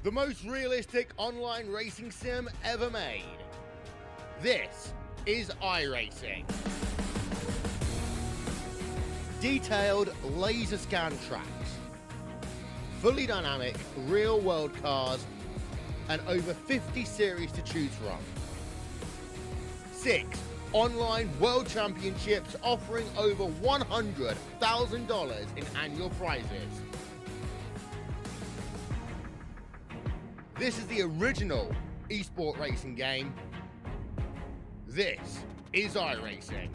the most realistic online racing sim ever made. This is iRacing. Detailed laser scan tracks, fully dynamic real world cars, and over 50 series to choose from. 6 online world championships offering over $100,000 in annual prizes. This is the original esport racing game. This is iRacing.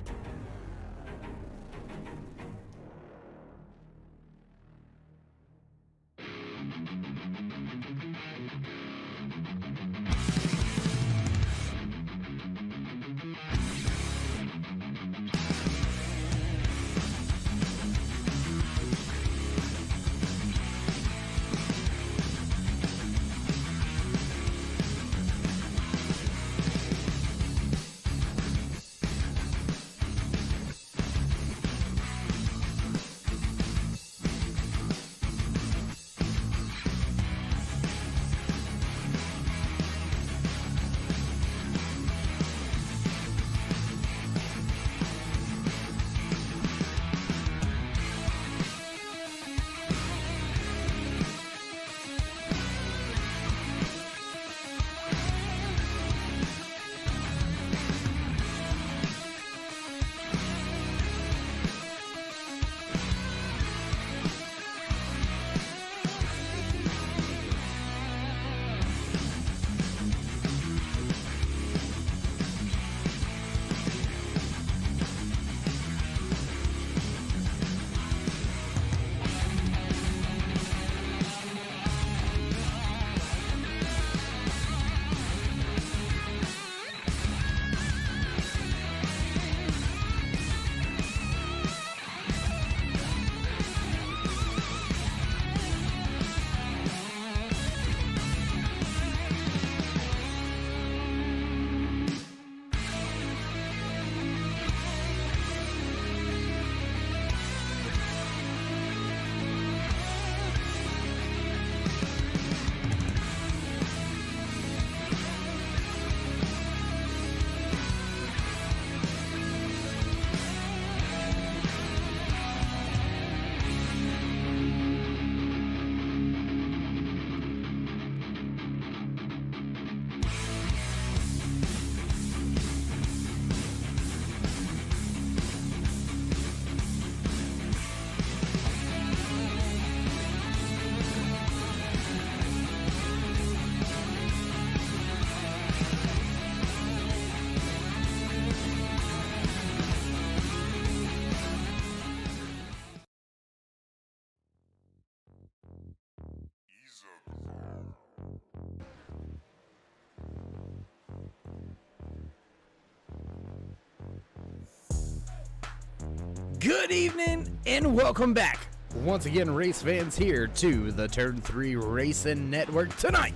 Good evening and welcome back. Once again, race fans, here to the Turn 3 Racing Network. Tonight,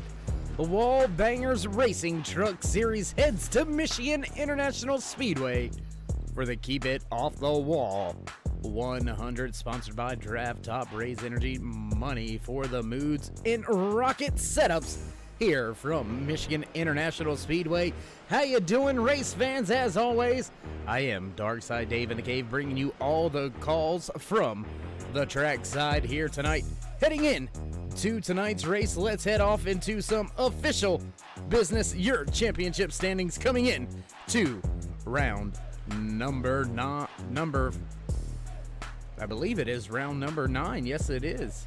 the Wallbangers Racing Truck Series heads to Michigan International Speedway for the Keep It Off the Wall 100, sponsored by Draft Top. Raise energy, money for the moods, and rocket setups here from Michigan International Speedway. How you doing, race fans? As always, I am Darkside Dave in the Cave, bringing you all the calls from the track side here tonight. Heading in to tonight's race, let's head off into some official business. Your championship standings coming in to round I believe it is round number 9. Yes, it is.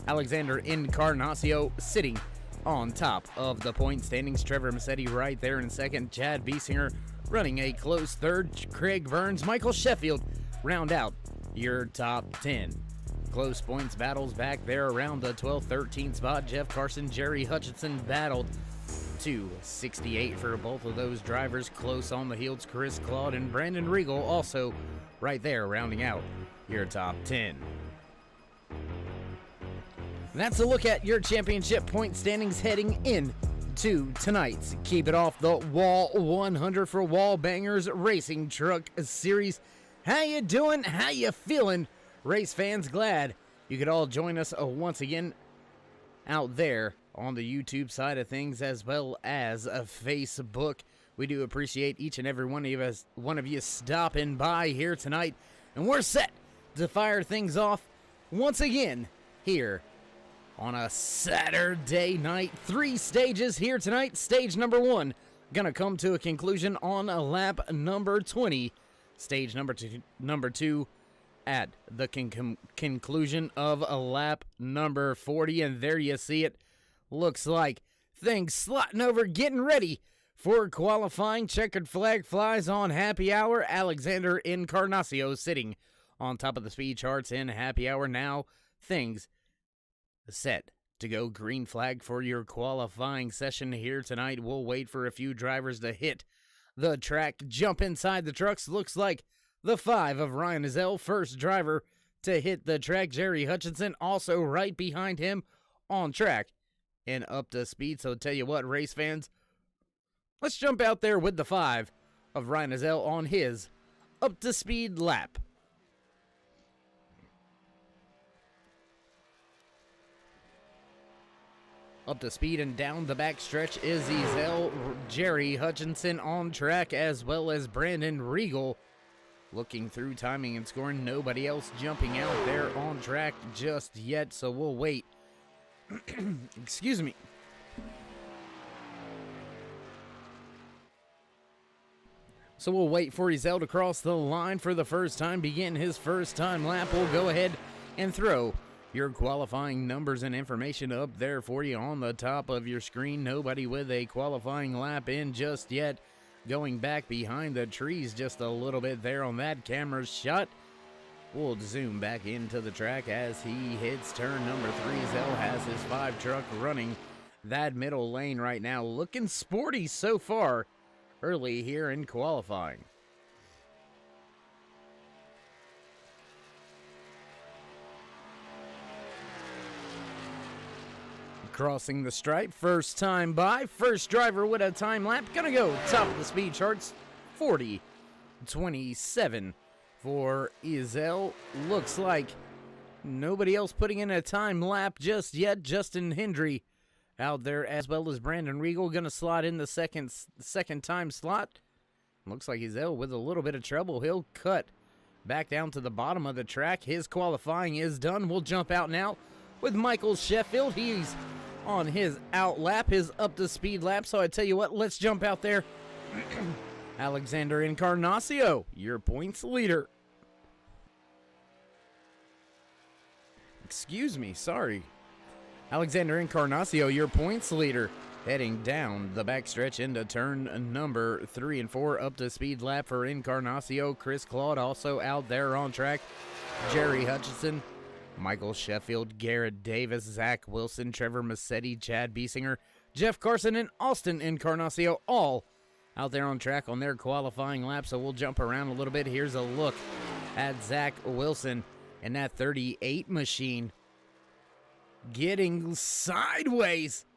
Alexander Encarnacio sitting on top of the point standings. Trevor Massetti right there in second. Chad Biesinger running a close third. Craig Burns, Michael Sheffield round out your top 10. Close points battles back there around the 12-13 spot. Jeff Carson, Jerry Hutchinson battled to 68 for both of those drivers. Close on the heels, Chris Claude and Brandon Regal also right there rounding out your top 10. And that's a look at your championship point standings heading in to tonight's Keep It Off the Wall 100 for Wallbangers Racing Truck Series. How you doing? How you feeling, race fans? Glad you could all join us once again out there on the YouTube side of things as well as Facebook. We do appreciate each and every one of you stopping by here tonight, and we're set to fire things off once again here on a Saturday night. 3 stages here tonight. Stage number 1 gonna come to a conclusion on lap number 20. Stage number two at the conclusion of lap number 40, and there you see it. Looks like things slotting over, getting ready for qualifying. Checkered flag flies on happy hour. Alexander Encarnacio sitting on top of the speed charts in happy hour. Now things set to go green flag for your qualifying session here tonight. We'll wait for a few drivers to hit the track, jump inside the trucks. Looks like the 5 of Ryan Ezell, first driver to hit the track. Jerry Hutchinson also right behind him on track and up to speed. So tell you what, race fans, let's jump out there with the 5 of Ryan Ezell on his up to speed lap. Up to speed and down the backstretch is Ezell. Jerry Hutchinson on track, as well as Brandon Regal. Looking through timing and scoring, nobody else jumping out there on track just yet, so we'll wait. Excuse me. So we'll wait for Ezell to cross the line for the first time, begin his first time lap. We'll go ahead and throw your qualifying numbers and information up there for you on the top of your screen. Nobody with a qualifying lap in just yet. Going back behind the trees just a little bit there on that camera shot. We'll zoom back into the track as he hits turn number 3. Ezell has his 5 truck running that middle lane right now. Looking sporty so far early here in qualifying. Crossing the stripe, first time by, first driver with a time lap, gonna go top of the speed charts, 40:27 for Ezell. Looks like nobody else putting in a time lap just yet. Justin Hendry out there, as well as Brandon Regal, gonna slot in the second time slot. Looks like Ezell with a little bit of trouble. He'll cut back down to the bottom of the track. His qualifying is done. We'll jump out now with Michael Sheffield. He's on his out lap, his up to speed lap. So I tell you what, let's jump out there. Alexander Encarnacio, your points leader. Excuse me, sorry. Alexander Encarnacio, your points leader, heading down the backstretch into turn number 3 and 4. Up to speed lap for Encarnacio. Chris Claude also out there on track. Jerry Hutchinson, Michael Sheffield, Garrett Davis, Zach Wilson, Trevor Massetti, Chad Biesinger, Jeff Carson, and Austin Encarnacio, all out there on track on their qualifying lap. So we'll jump around a little bit. Here's a look at Zach Wilson and that 38 machine getting sideways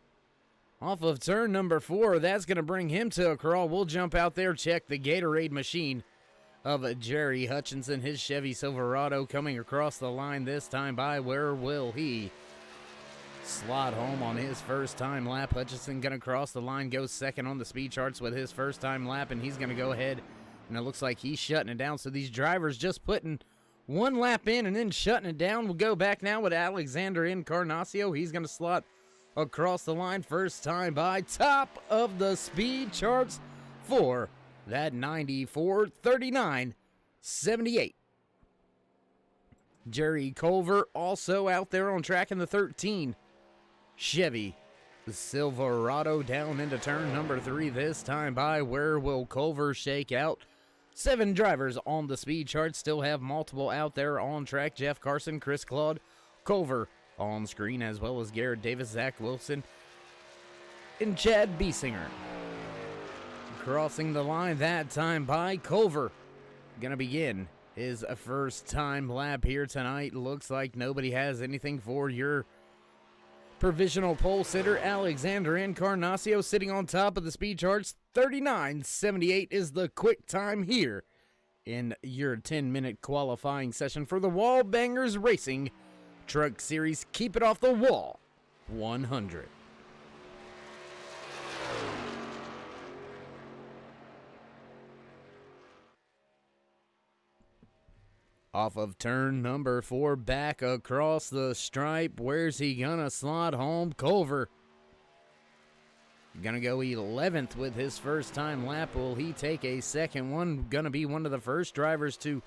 off of turn number 4. That's going to bring him to a crawl. We'll jump out there, check the Gatorade machine of Jerry Hutchinson, his Chevy Silverado coming across the line this time by. Where will he slot home on his first time lap? Hutchinson going to cross the line, goes second on the speed charts with his first time lap, and he's going to go ahead, and it looks like he's shutting it down. So these drivers just putting one lap in and then shutting it down. We'll go back now with Alexander Encarnacio. He's going to slot across the line, first time by, top of the speed charts for that 94:39:78. Jerry Culver also out there on track in the 13 Chevy Silverado down into turn number 3 this time by. Where will Culver shake out? 7 drivers on the speed chart, still have multiple out there on track. Jeff Carson, Chris Claude, Culver on screen, as well as Garrett Davis, Zach Wilson, and Chad Biesinger. Crossing the line that time by Culver. Gonna begin his first time lap here tonight. Looks like nobody has anything for your provisional pole sitter. Alexander Encarnacio sitting on top of the speed charts. 39:78 is the quick time here in your 10-minute qualifying session for the Wallbangers Racing Truck Series. Keep it off the wall 100. Off of turn number 4, back across the stripe. Where's he gonna slot home? Culver gonna go 11th with his first time lap. Will he take a second one? Gonna be one of the first drivers to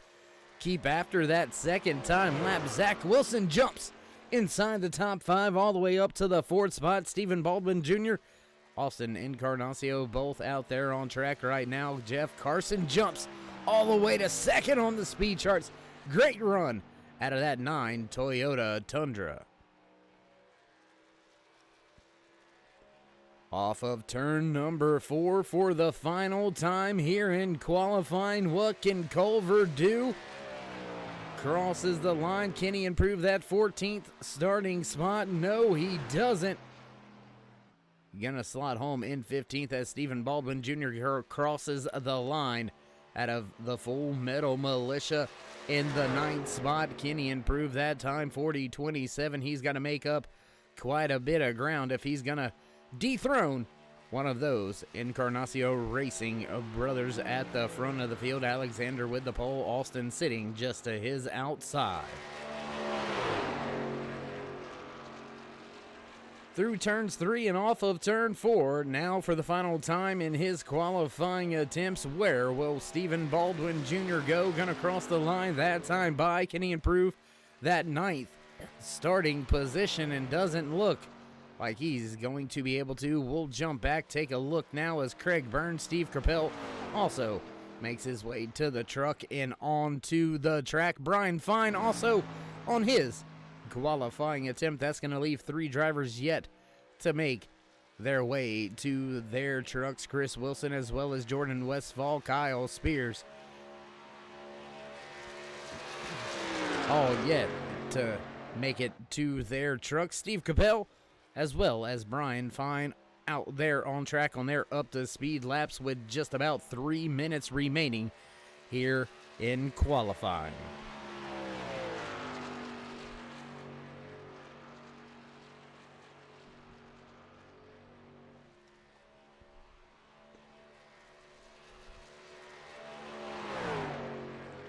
keep after that second time lap. Zach Wilson jumps inside the top 5 all the way up to the 4th spot. Stephen Baldwin Jr., Austin Encarnacio, both out there on track right now. Jeff Carson jumps all the way to 2nd on the speed charts. Great run out of that 9 Toyota Tundra. Off of turn number 4 for the final time here in qualifying. What can Culver do? Crosses the line. Can he improve that 14th starting spot? No, he doesn't. Gonna slot home in 15th as Stephen Baldwin Jr. crosses the line out of the Full Metal Militia in the 9th spot. Can he improve that time? 40-27. He's got to make up quite a bit of ground if he's gonna dethrone one of those Encarnacio Racing brothers at the front of the field. Alexander with the pole, Austin sitting just to his outside. Through turns 3 and off of turn 4, now for the final time in his qualifying attempts. Where will Stephen Baldwin Jr. go? Gonna cross the line that time by. Can he improve that 9th starting position? And doesn't look like he's going to be able to. We'll jump back, take a look now as Craig Burns, Steve Capel also makes his way to the truck and onto the track. Brian Fine also on his qualifying attempt. That's going to leave 3 drivers yet to make their way to their trucks. Chris Wilson as well as Jordan Westfall, Kyle Spears, all yet to make it to their trucks. Steve Capel as well as Brian Fine out there on track on their up to speed laps with just about 3 minutes remaining here in qualifying.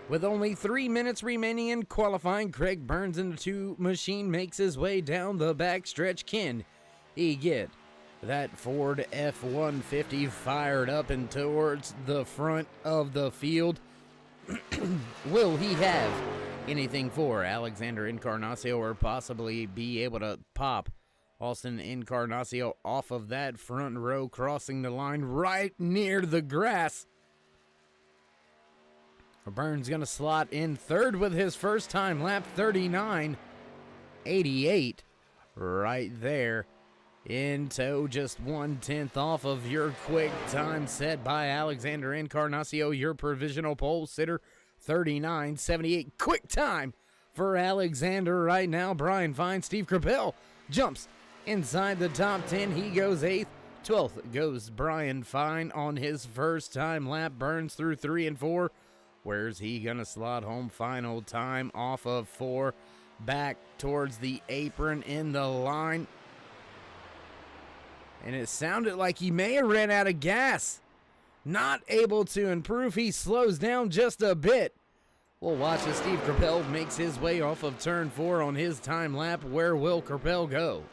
With only 3 minutes remaining in qualifying, Craig Burns in the 2 machine makes his way down the backstretch. Can he get that Ford F-150 fired up and towards the front of the field? Will he have anything for Alexander Encarnacio or possibly be able to pop Austin Encarnacio off of that front row, crossing the line right near the grass? Burns going to slot in 3rd with his first time lap, 39.88, right there in tow, just 1/10 off of your quick time set by Alexander Encarnacio, your provisional pole sitter. 39.78 quick time for Alexander right now. Brian Fine, Steve Capel jumps inside the top 10. He goes 8th. 12th goes Brian Fine on his first time lap. Burns through 3 and 4. Where's he gonna slot home? Final time off of 4, back towards the apron in the line. And it sounded like he may have ran out of gas. Not able to improve. He slows down just a bit. We'll watch as Steve Capel makes his way off of turn 4 on his time lap. Where will Capel go?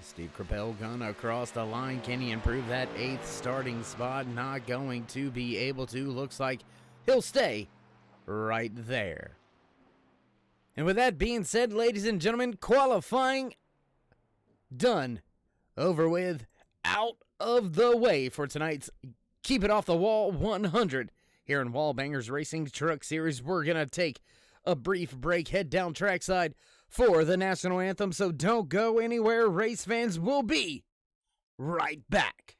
Steve Capel gonna cross the line. Can he improve that 8th starting spot? Not going to be able to. Looks like he'll stay right there. And with that being said, ladies and gentlemen, qualifying done, over with, out of the way for tonight's Keep It Off the Wall 100 here in Wallbangers Racing Truck Series. We're gonna take a brief break, head down trackside for the national anthem, so don't go anywhere, race fans. Will be right back.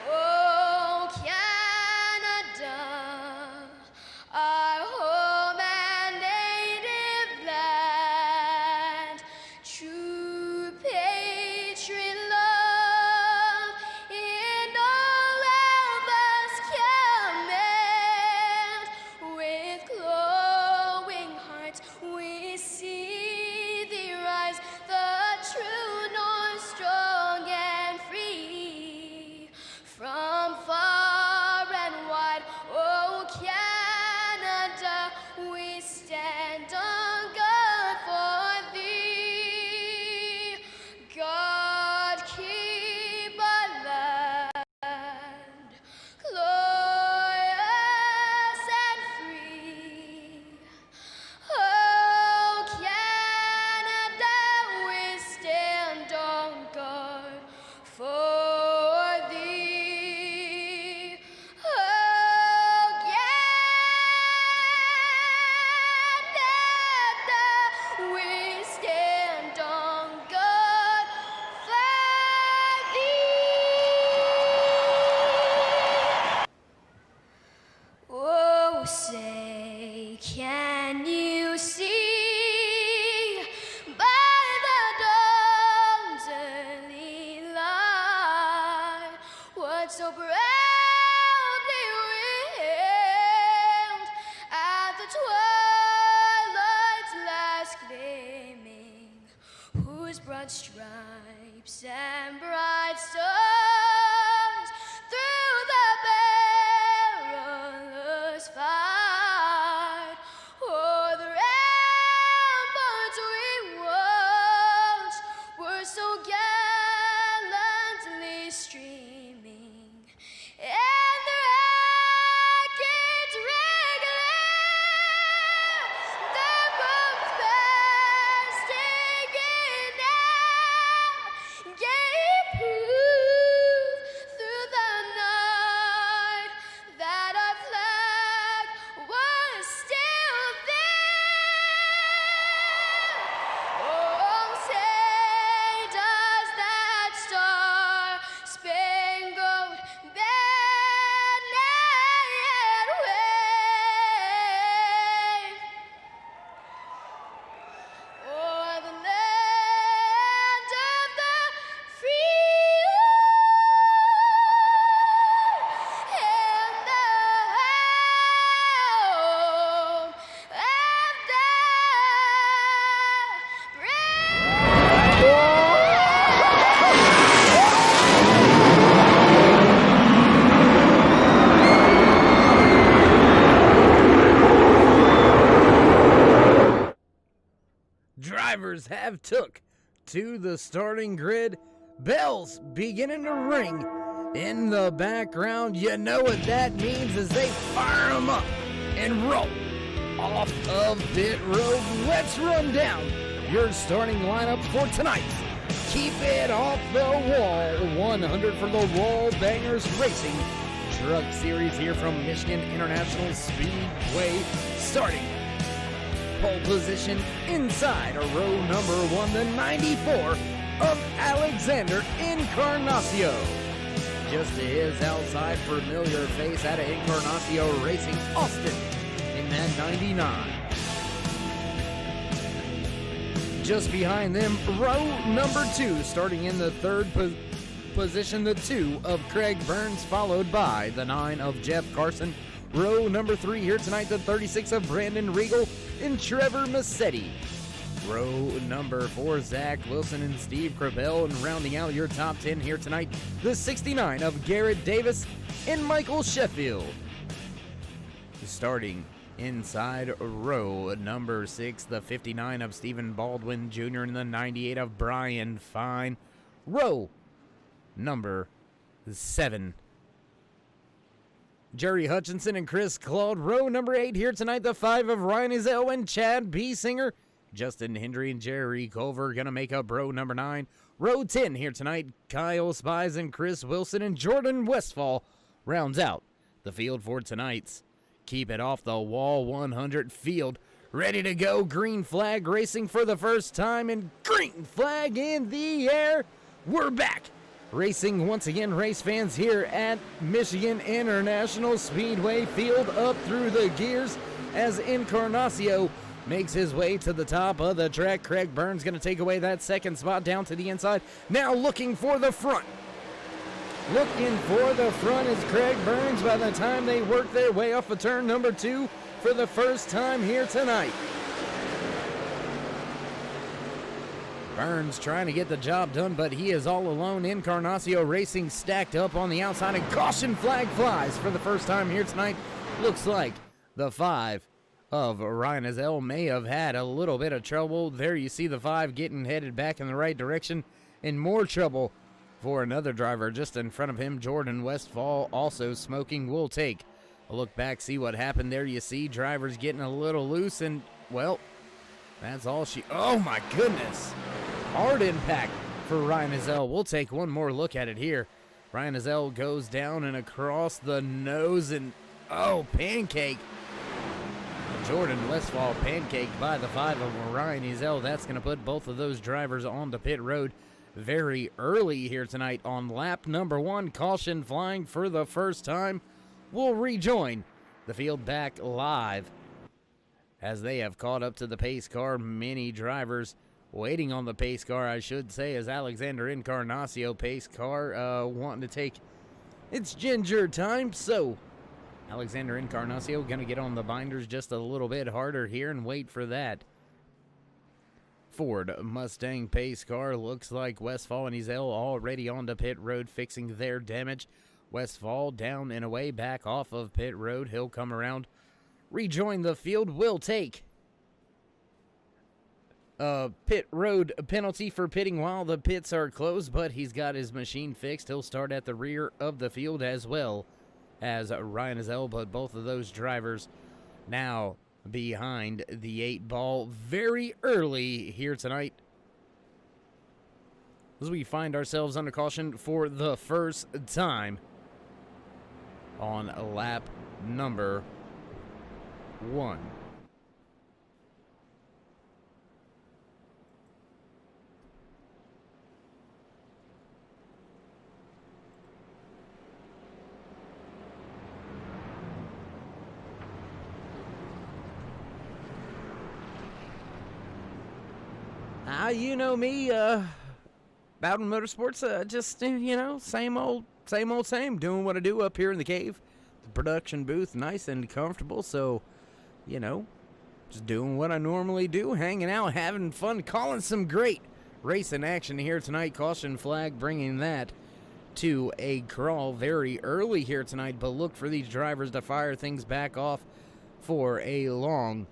Oh, Canada, our home and native land, true patriot love in all of us command. With glowing hearts we see thee rise, the true north, strong and free Can you see by the dawn's early light what so proudly wailed at the twilight's last gleaming, whose broad stripes and bright stars through the perilous fight o'er the ramparts we watched were so gallantly streaming, and the rockets regular, the bombs bursting in air, gave proof through the night that our flag was still there. Oh, say does that star-spangled banner yet wave o'er the land of the free and the home of the Drivers have took to the starting grid. Bells beginning to ring in the background. You know what that means as they fire them up and roll off of pit road. Let's run down your starting lineup for tonight's Keep It Off the Wall 100 for the Wallbangers Racing Truck Series here from Michigan International Speedway. Starting pole position inside a row number 1, the 94 of Alexander Encarnacio. Just to his outside, familiar face out of Encarnacio Racing, Austin in that 99. Just behind them, row number 2, starting in the third position, the 2 of Craig Burns, followed by the 9 of Jeff Carson. Row number 3 here tonight, the 36 of Brandon Regal and Trevor Massetti. Row number 4, Zach Wilson and Steve Crabell. And rounding out your top 10 here tonight, the 69 of Garrett Davis and Michael Sheffield. Starting inside row number 6, the 59 of Stephen Baldwin Jr. and the 98 of Brian Fine. Row number 7, Jerry Hutchinson and Chris Claude. Row number 8 here tonight, the 5 of Ryan Izell and Chad B. Singer. Justin Hendry and Jerry Culver going to make up row number 9. Row 10 here tonight, Kyle Spies and Chris Wilson and Jordan Westfall rounds out the field for tonight's Keep It Off the Wall 100 field. Ready to go, green flag racing for the first time, and green flag in the air. We're back. Racing once again, race fans, here at Michigan International Speedway. Field up through the gears as Encarnacio makes his way to the top of the track. Craig Burns going to take away that second spot down to the inside. Now looking for the front. Looking for the front is Craig Burns by the time they work their way off of turn number 2 for the first time here tonight. Burns trying to get the job done, but he is all alone. Encarnacio Racing stacked up on the outside, and caution flag flies for the first time here tonight. Looks like the 5 of Ryan Izell may have had a little bit of trouble. There you see the 5 getting headed back in the right direction, and more trouble for another driver just in front of him, Jordan Westfall, also smoking. We'll take a look back, see what happened. There you see drivers getting a little loose, and, well, that's all oh my goodness. Hard impact for Ryan Izell. We'll take one more look at it here. Ryan Izell goes down and across the nose, and, oh, pancake. Jordan Westfall pancaked by the 5 of Ryan Izell. That's going to put both of those drivers on the pit road very early here tonight on lap number 1. Caution flying for the first time. We'll rejoin the field back live as they have caught up to the pace car. Many drivers waiting on the pace car, I should say, as Alexander Encarnacio pace car wanting to take its ginger time. So Alexander Encarnacio going to get on the binders just a little bit harder here and wait for that Ford Mustang pace car. Looks like Westphal and Ezel already on the pit road fixing their damage. Westphal down and away back off of pit road. He'll come around, rejoin the field. Will take a pit road penalty for pitting while the pits are closed, but he's got his machine fixed. He'll start at the rear of the field as well as Ryan Ezel, but both of those drivers now behind the 8 ball very early here tonight as we find ourselves under caution for the first time on lap number 1. You know me, Bowden Motorsports, just, same old, doing what I do up here in the cave. The production booth, nice and comfortable, so, just doing what I normally do, hanging out, having fun, calling some great racing action here tonight. Caution flag bringing that to a crawl very early here tonight, but look for these drivers to fire things back off for a long,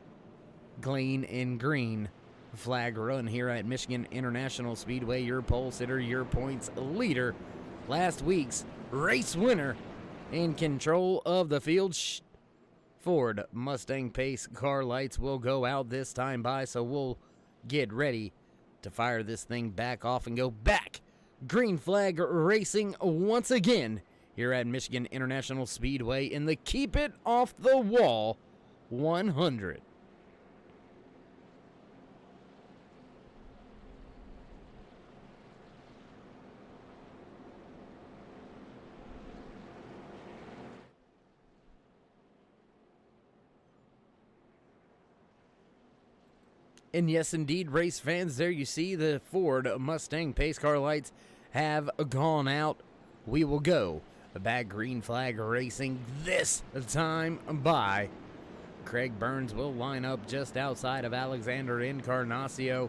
clean and green flag run here at Michigan International Speedway. Your pole sitter, your points leader, last week's race winner, in control of the field. Ford Mustang pace car lights will go out this time by, so we'll get ready to fire this thing back off and go back green flag racing once again here at Michigan International Speedway in the Keep It Off the Wall 100. And yes, indeed, race fans, there you see the Ford Mustang pace car lights have gone out. We will go back green flag racing this time by. Craig Burns will line up just outside of Alexander Encarnacio.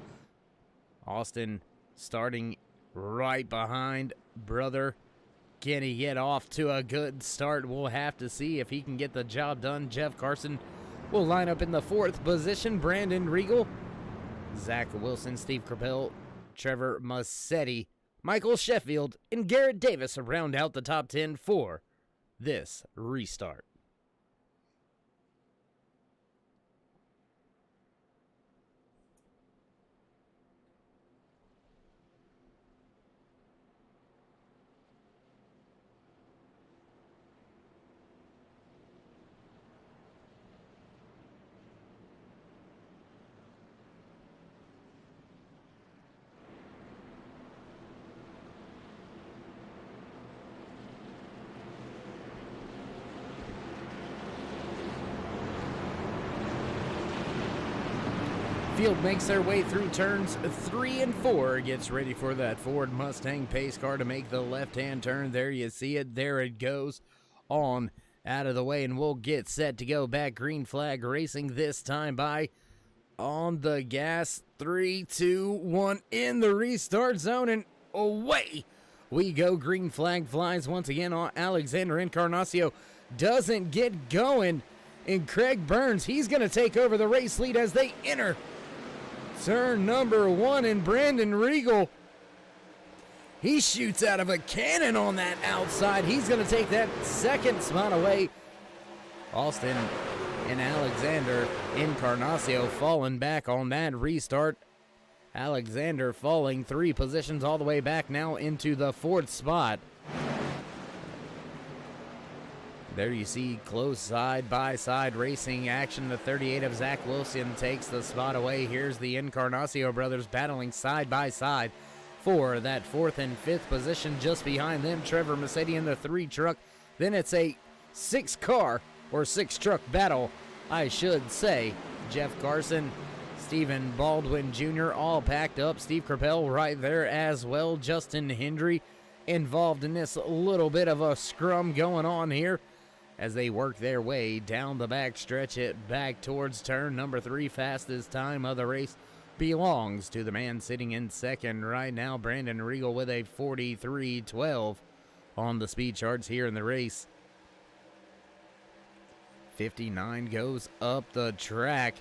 Austin starting right behind brother. Can he get off to a good start? We'll have to see if he can get the job done. Jeff Carson will line up in the 4th position. Brandon Regal, Zach Wilson, Steve Crapell, Trevor Massetti, Michael Sheffield, and Garrett Davis round out the top 10 for this restart. Field makes their way through turns 3 and 4. Gets ready for that Ford Mustang pace car to make the left-hand turn. There you see it. There it goes on out of the way, and we'll get set to go back green flag racing this time by on the gas. 3, 2, 1 in the restart zone, and away we go. Green flag flies once again on Alexander Encarnacio. Doesn't get going, and Craig Burns, he's going to take over the race lead as they enter turn number 1, and Brandon Regal, he shoots out of a cannon on that outside. He's going to take that 2nd spot away. Austin and Alexander Encarnacio falling back on that restart. Alexander falling 3 positions all the way back now into the 4th spot. There you see close side-by-side racing action. The 38 of Zach Wilson takes the spot away. Here's the Encarnacio brothers battling side-by-side for that 4th and 5th position. Just behind them, Trevor Massetti in the 3 truck. Then it's a 6 car or 6 truck battle, I should say, Jeff Carson, Stephen Baldwin Jr. all packed up. Steve Crapell right there as well. Justin Hendry involved in this little bit of a scrum going on here as they work their way down the back stretch, it back towards turn number 3. Fastest time of the race belongs to the man sitting in second right now, Brandon Regal, with a 43.12 on the speed charts here in the race. 59 goes up the track.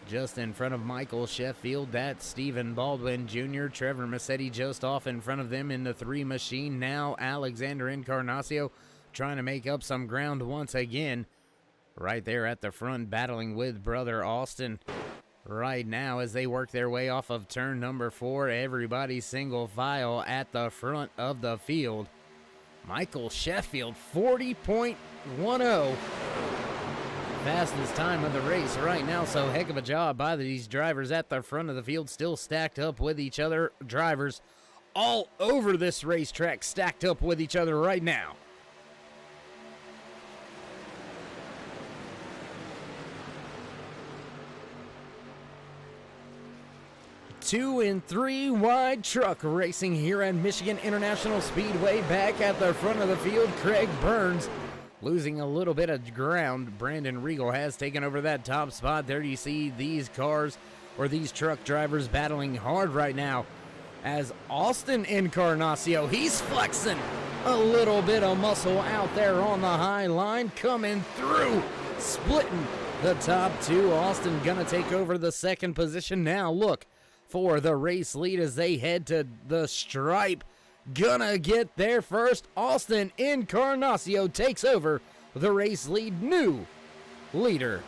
Just in front of Michael Sheffield, that's Stephen Baldwin Jr. Trevor Massetti just off in front of them in the 3 machine. Now Alexander Encarnacio trying to make up some ground once again. Right there at the front, battling with brother Austin. Right now as they work their way off of turn number 4, everybody single file at the front of the field. Michael Sheffield, 40.10. Fastest time of the race right now, so heck of a job by these drivers at the front of the field, still stacked up with each other. Drivers all over this racetrack stacked up with each other right now. Two and three wide truck racing here at Michigan International Speedway. Back at the front of the field, Craig Burns losing a little bit of ground. Brandon Regal has taken over that top spot. There you see these cars, or these truck drivers, battling hard right now as Austin Encarnacio, he's flexing a little bit of muscle out there on the high line, coming through, splitting the top 2. Austin gonna take over the second position now. Look for the race lead as they head to the stripe. Gonna get there first. Austin Encarnacio takes over the race lead. New leader.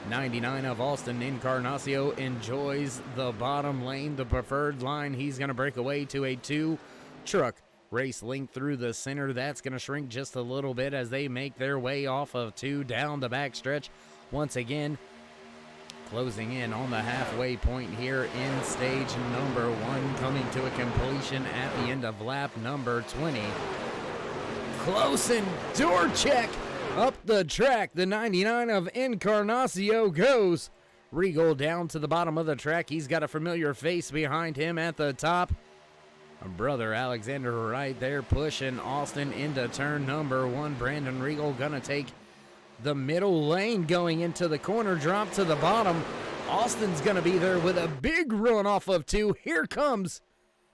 99 of Austin Encarnacio enjoys the bottom lane, the preferred line. He's gonna break away to a 2 truck race link through the center. That's gonna shrink just a little bit as they make their way off of 2 down the back stretch. Once again, closing in on the halfway point here in stage number 1, coming to a completion at the end of lap number 20. Close and door check up the track. The 99 of Encarnacio goes. Regal down to the bottom of the track. He's got a familiar face behind him at the top. Brother Alexander right there pushing Austin into turn number 1. Brandon Regal gonna take the middle lane going into the corner, drop to the bottom. Austin's gonna be there with a big run off of 2. Here comes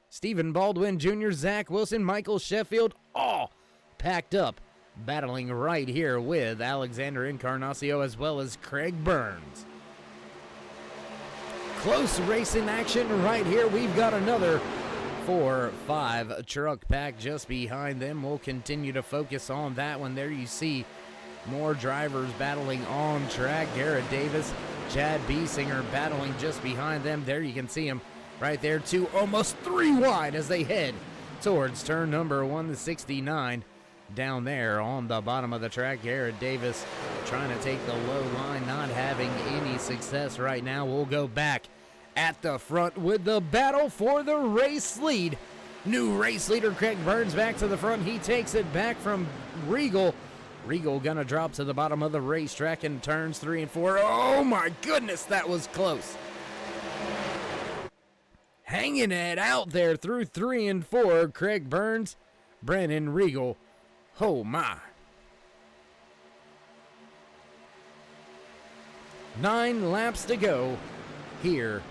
Stephen Baldwin Jr., Zach Wilson, Michael Sheffield, all packed up, battling right here with Alexander Encarnacio as well as Craig Burns. Close racing action right here. We've got another 4-5 truck pack just behind them. We'll continue to focus on that one. There you see more drivers battling on track. Garrett Davis, Chad Biesinger battling just behind them. There you can see them right there, 2, almost 3 wide as they head towards turn number 1, the 69. Down there on the bottom of the track, Garrett Davis trying to take the low line, not having any success right now. We'll go back at the front with the battle for the race lead. New race leader Craig Burns back to the front. He takes it back from Regal. Regal gonna drop to the bottom of the racetrack in turns 3 and 4. Oh my goodness, that was close. Hanging it out there through 3 and 4. Craig Burns, Brandon Regal. Oh my. 9 laps to go here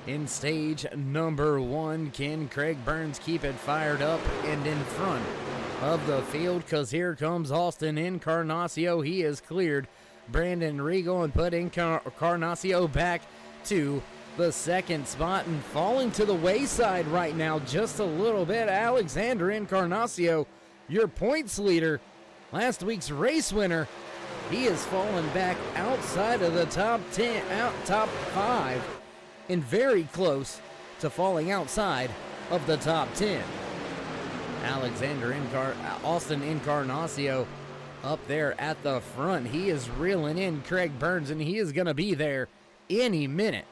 in stage number 1. Can Craig Burns keep it fired up and in front of the field? Because here comes Austin Encarnacio. He has cleared Brandon Regal and put Encarnacio back to the second spot, and falling to the wayside right now just a little bit. Alexander Encarnacio, your points leader, last week's race winner, he has fallen back outside of the top 10, top 5, and very close to falling outside of the top 10. Austin Encarnacio up there at the front. He is reeling in Craig Burns, and he is going to be there any minute.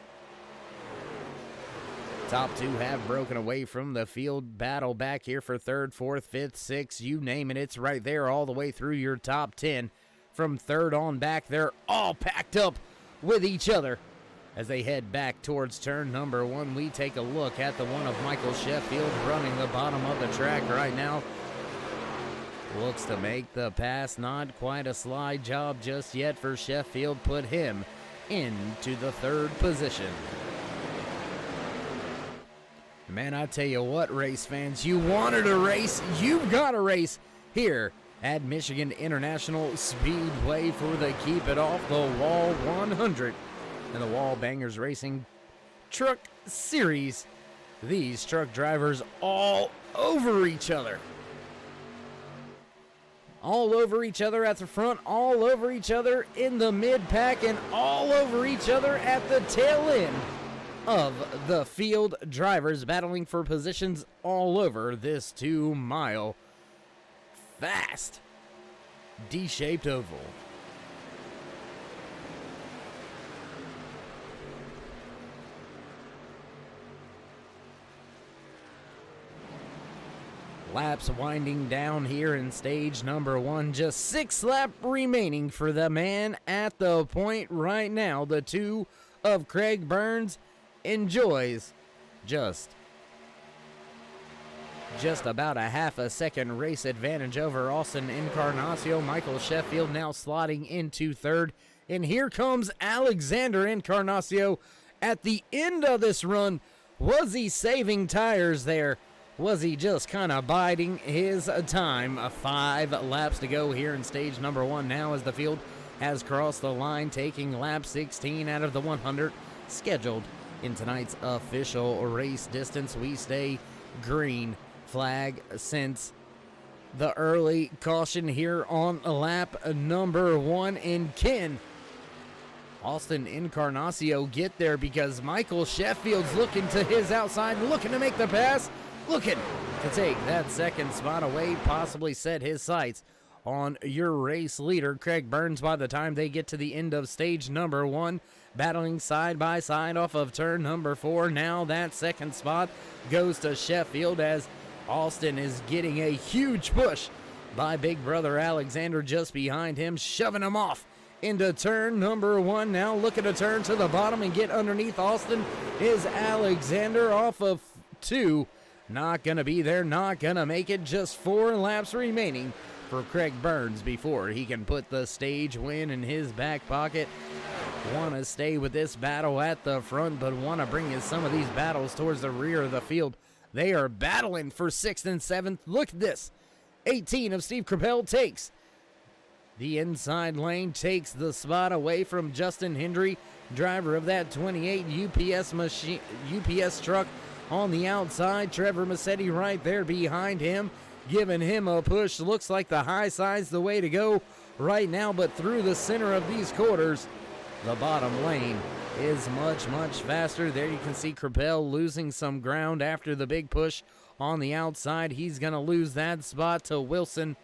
Top 2 have broken away from the field battle back here for 3rd, 4th, 5th, 6th, you name it. It's right there all the way through your top 10. From 3rd on back, they're all packed up with each other. As they head back towards turn number 1, we take a look at the one of Michael Sheffield running the bottom of the track right now. Looks to make the pass, not quite a slide job just yet for Sheffield, put him into the 3rd position. Man, I tell you what, race fans, you wanted a race, you've got a race here at Michigan International Speedway for the Keep It Off the Wall 100 and the Wallbangers Racing Truck Series. These truck drivers all over each other. All over each other at the front, all over each other in the mid-pack, and all over each other at the tail end of the field. Drivers battling for positions all over this 2-mile fast D-shaped oval. Laps winding down here in stage number 1. Just 6 laps remaining for the man at the point right now. The 2 of Craig Burns enjoys just about a half a second race advantage over Austin Encarnacio. Michael Sheffield now slotting into 3rd. And here comes Alexander Encarnacio at the end of this run. Was he saving tires there? Was he just kind of biding his time? 5 laps to go here in stage number 1 now as the field has crossed the line, taking lap 16 out of the 100 scheduled in tonight's official race distance. We stay green flag since the early caution here on lap number 1. And can Austin Encarnacio get there? Because Michael Sheffield's looking to his outside, looking to make the pass, looking to take that 2nd spot away, possibly set his sights on your race leader, Craig Burns, by the time they get to the end of stage number 1. Battling side by side off of turn number 4. Now that 2nd spot goes to Sheffield as Austin is getting a huge push by big brother Alexander just behind him, shoving him off into turn number 1. Now looking to turn to the bottom and get underneath Austin is Alexander off of 2. Not going to be there, not going to make it. Just 4 laps remaining for Craig Burns before he can put the stage win in his back pocket. Want to stay with this battle at the front, but want to bring in some of these battles towards the rear of the field. They are battling for 6th and 7th. Look at this. 18 of Steve Crapell takes the inside lane, takes the spot away from Justin Hendry, driver of that 28 UPS truck on the outside. Trevor Massetti right there behind him, giving him a push. Looks like the high side's the way to go right now, but through the center of these quarters, the bottom lane is much, much faster. There you can see Crapell losing some ground after the big push on the outside. He's going to lose that spot to Wilson,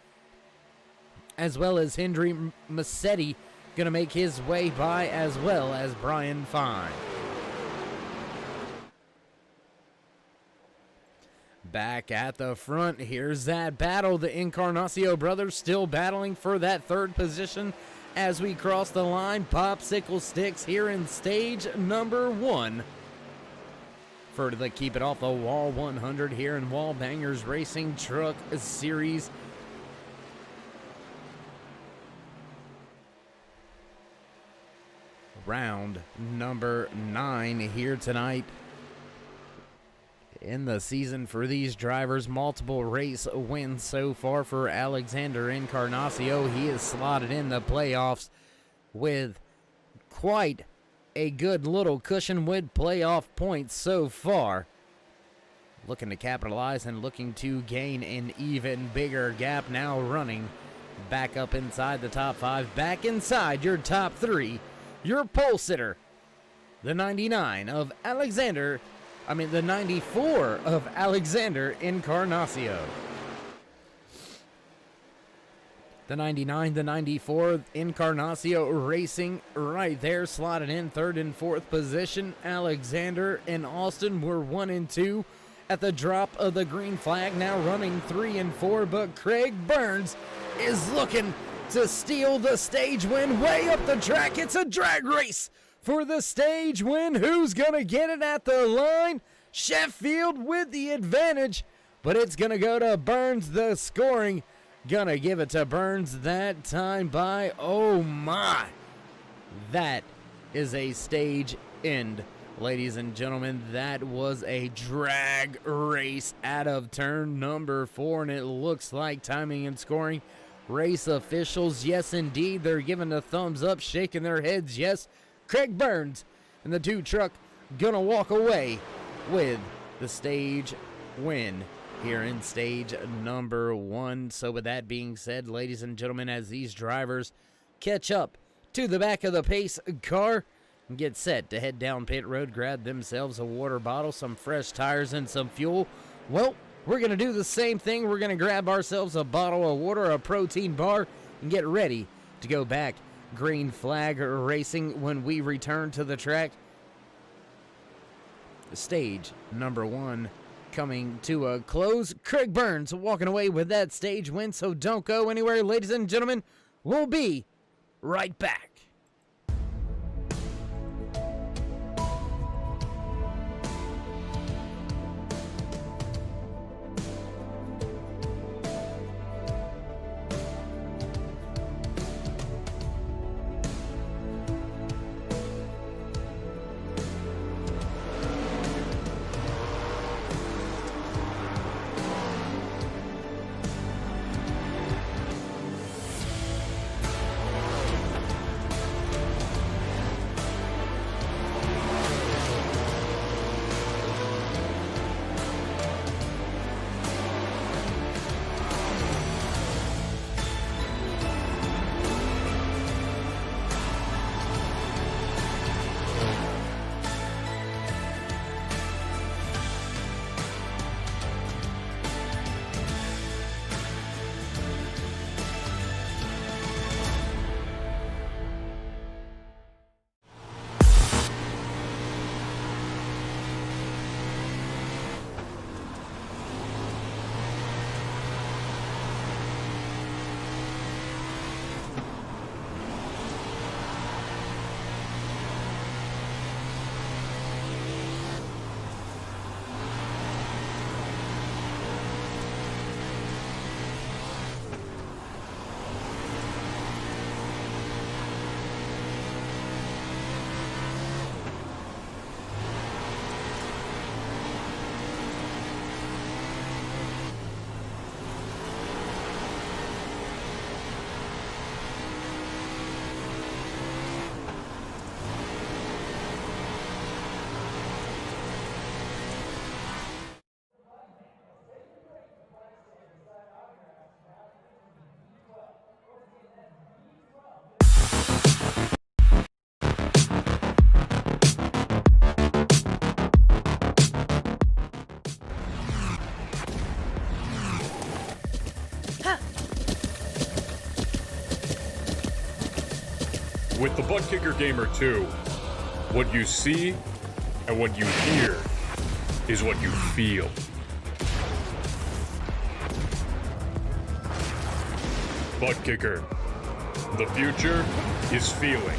as well as Hendry. Massetti going to make his way by, as well as Brian Fine. Back at the front, here's that battle. The Encarnacio brothers still battling for that 3rd position as we cross the line. Popsicle sticks here in stage number 1 for the Keep It Off the Wall 100 here in Wallbangers Racing Truck Series. Round number 9 here tonight in the season for these drivers. Multiple race wins so far for Alexander Encarnacio. He is slotted in the playoffs with quite a good little cushion with playoff points so far. Looking to capitalize and looking to gain an even bigger gap, now running back up inside the top 5, back inside your top 3. Your pole sitter, the 99 of Alexander the 94 of Alexander Encarnacio. The 99, the 94, Encarnacio Racing right there, slotted in 3rd and 4th position. Alexander and Austin were 1 and 2 at the drop of the green flag, now running 3 and 4, but Craig Burns is looking to steal the stage win way up the track. It's a drag race for the stage win. Who's going to get it at the line? Sheffield with the advantage, but it's going to go to Burns. The scoring going to give it to Burns that time by, oh my, that is a stage end. Ladies and gentlemen, that was a drag race out of turn number 4, and it looks like timing and scoring. Race officials, yes indeed, they're giving a thumbs up, shaking their heads, yes. Craig Burns and the 2 truck gonna walk away with the stage win here in stage number 1. So with that being said, ladies and gentlemen, as these drivers catch up to the back of the pace car and get set to head down pit road, grab themselves a water bottle, some fresh tires, and some fuel, well, we're going to do the same thing. We're going to grab ourselves a bottle of water, a protein bar, and get ready to go back green flag racing when we return to the track. Stage number 1 coming to a close. Craig Burns walking away with that stage win, so don't go anywhere, ladies and gentlemen. We'll be right back. With the Butt Kicker Gamer 2, what you see and what you hear is what you feel. Butt Kicker. The future is feeling.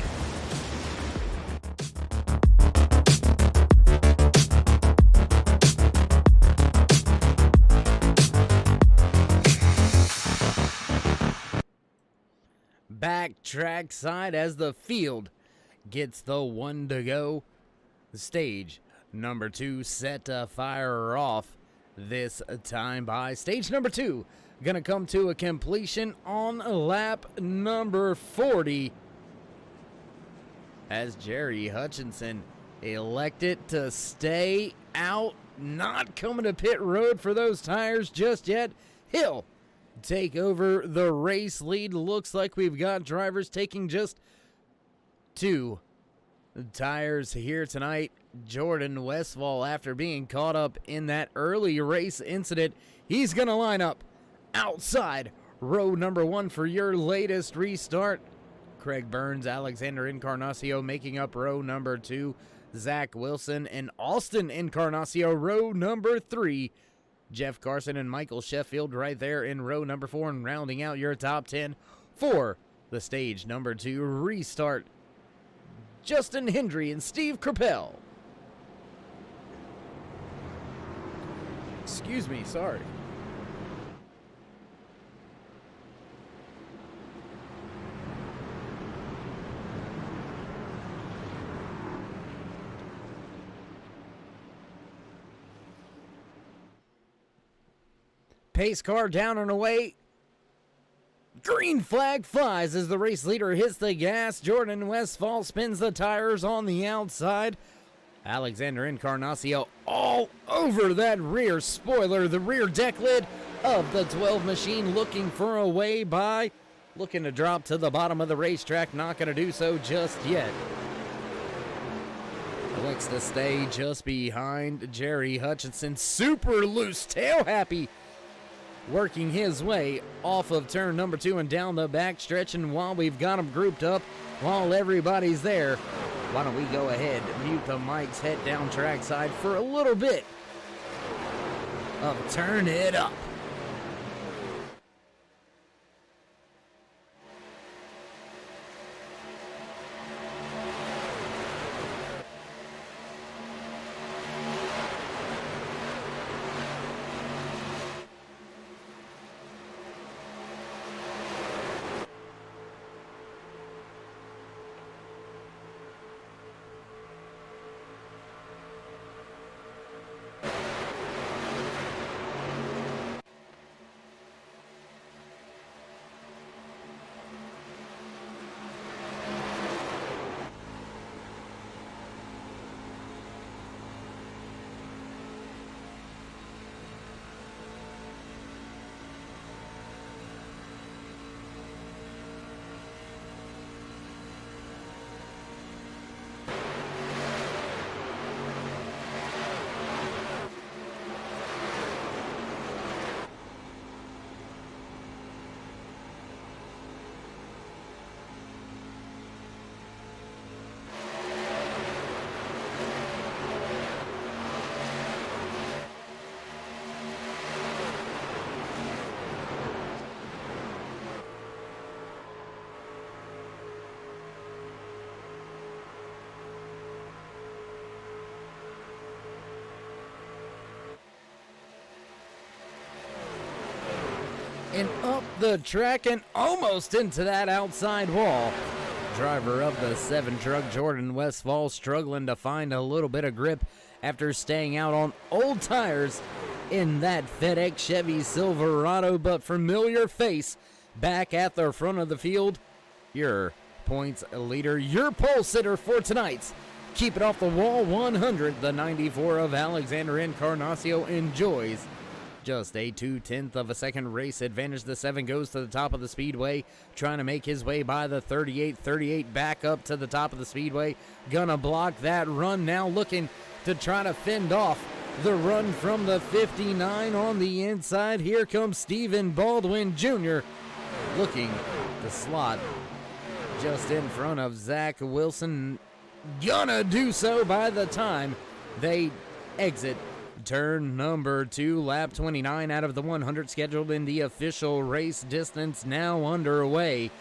Back track side as the field gets the 1 to go. Stage number 2 set to fire off this time by stage number 2. Gonna come to a completion on lap number 40 as Jerry Hutchinson elected to stay out, not coming to pit road for those tires just yet. He'll take over the race lead. Looks like we've got drivers taking just 2 tires here tonight. Jordan Westfall, after being caught up in that early race incident, he's going to line up outside row number 1 for your latest restart. Craig Burns, Alexander Encarnacio making up row number 2. Zach Wilson and Austin Encarnacio row number 3. Jeff Carson and Michael Sheffield right there in row number 4, and rounding out your top 10 For the stage number 2 restart, Justin Hendry and Steve Crapell. Excuse me, sorry. Pace car down and away. Green flag flies as the race leader hits the gas. Jordan Westfall spins the tires on the outside. Alexander Encarnacio all over that rear spoiler, the rear deck lid of the 12 machine, looking for a way by. Looking to drop to the bottom of the racetrack, not going to do so just yet. Looks to stay just behind Jerry Hutchinson. Super loose, tail happy, working his way off of turn number 2 and down the backstretch. And while we've got them grouped up, while everybody's there, why don't we go ahead, mute the mics, head down trackside for a little bit of Turn It Up. And up the track and almost into that outside wall. Driver of the 7 truck, Jordan Westfall, struggling to find a little bit of grip after staying out on old tires in that FedEx Chevy Silverado, but familiar face back at the front of the field. Your points leader, your pole sitter for tonight's Keep It Off the Wall 100. The 94 of Alexander Encarnacio enjoys just a 2/10 of a second race advantage. The 7 goes to the top of the speedway, trying to make his way by the 38 back up to the top of the speedway. Gonna block that run now, looking to try to fend off the run from the 59 on the inside. Here comes Stephen Baldwin Jr. looking to slot just in front of Zach Wilson. Gonna do so by the time they exit turn number 2, lap 29 out of the 100 scheduled in the official race distance now underway.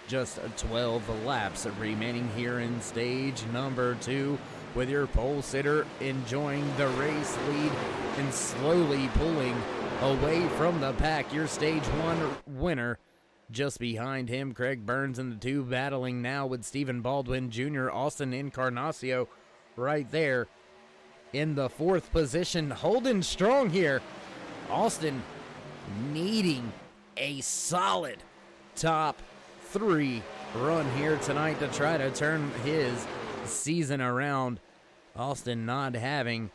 Just 12 laps remaining here in stage number 2, with your pole sitter enjoying the race lead and slowly pulling away from the pack. Your stage 1 winner just behind him, Craig Burns, and the 2 battling now with Stephen Baldwin Jr., Austin Encarnacio right there in the 4th position, holding strong here. Austin needing a solid top 3 run here tonight to try to turn his season around. Austin not having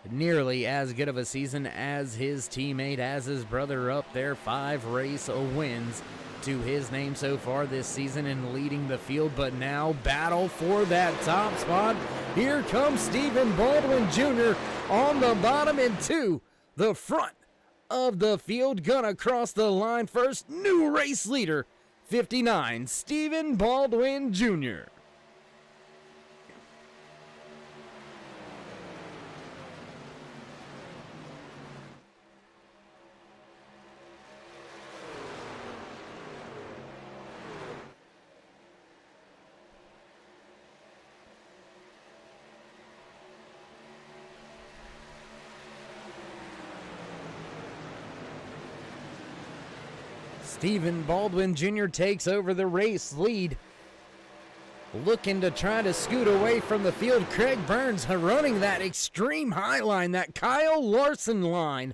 nearly as good of a season as his teammate, as his brother up there. 5 race wins to his name so far this season and leading the field, but now battle for that top spot. Here comes Stephen Baldwin Jr. on the bottom and to the front of the field. Gonna cross the line first. New race leader, 59, Stephen Baldwin Jr. Stephen Baldwin Jr. takes over the race lead. Looking to try to scoot away from the field. Craig Burns running that extreme high line, that Kyle Larson line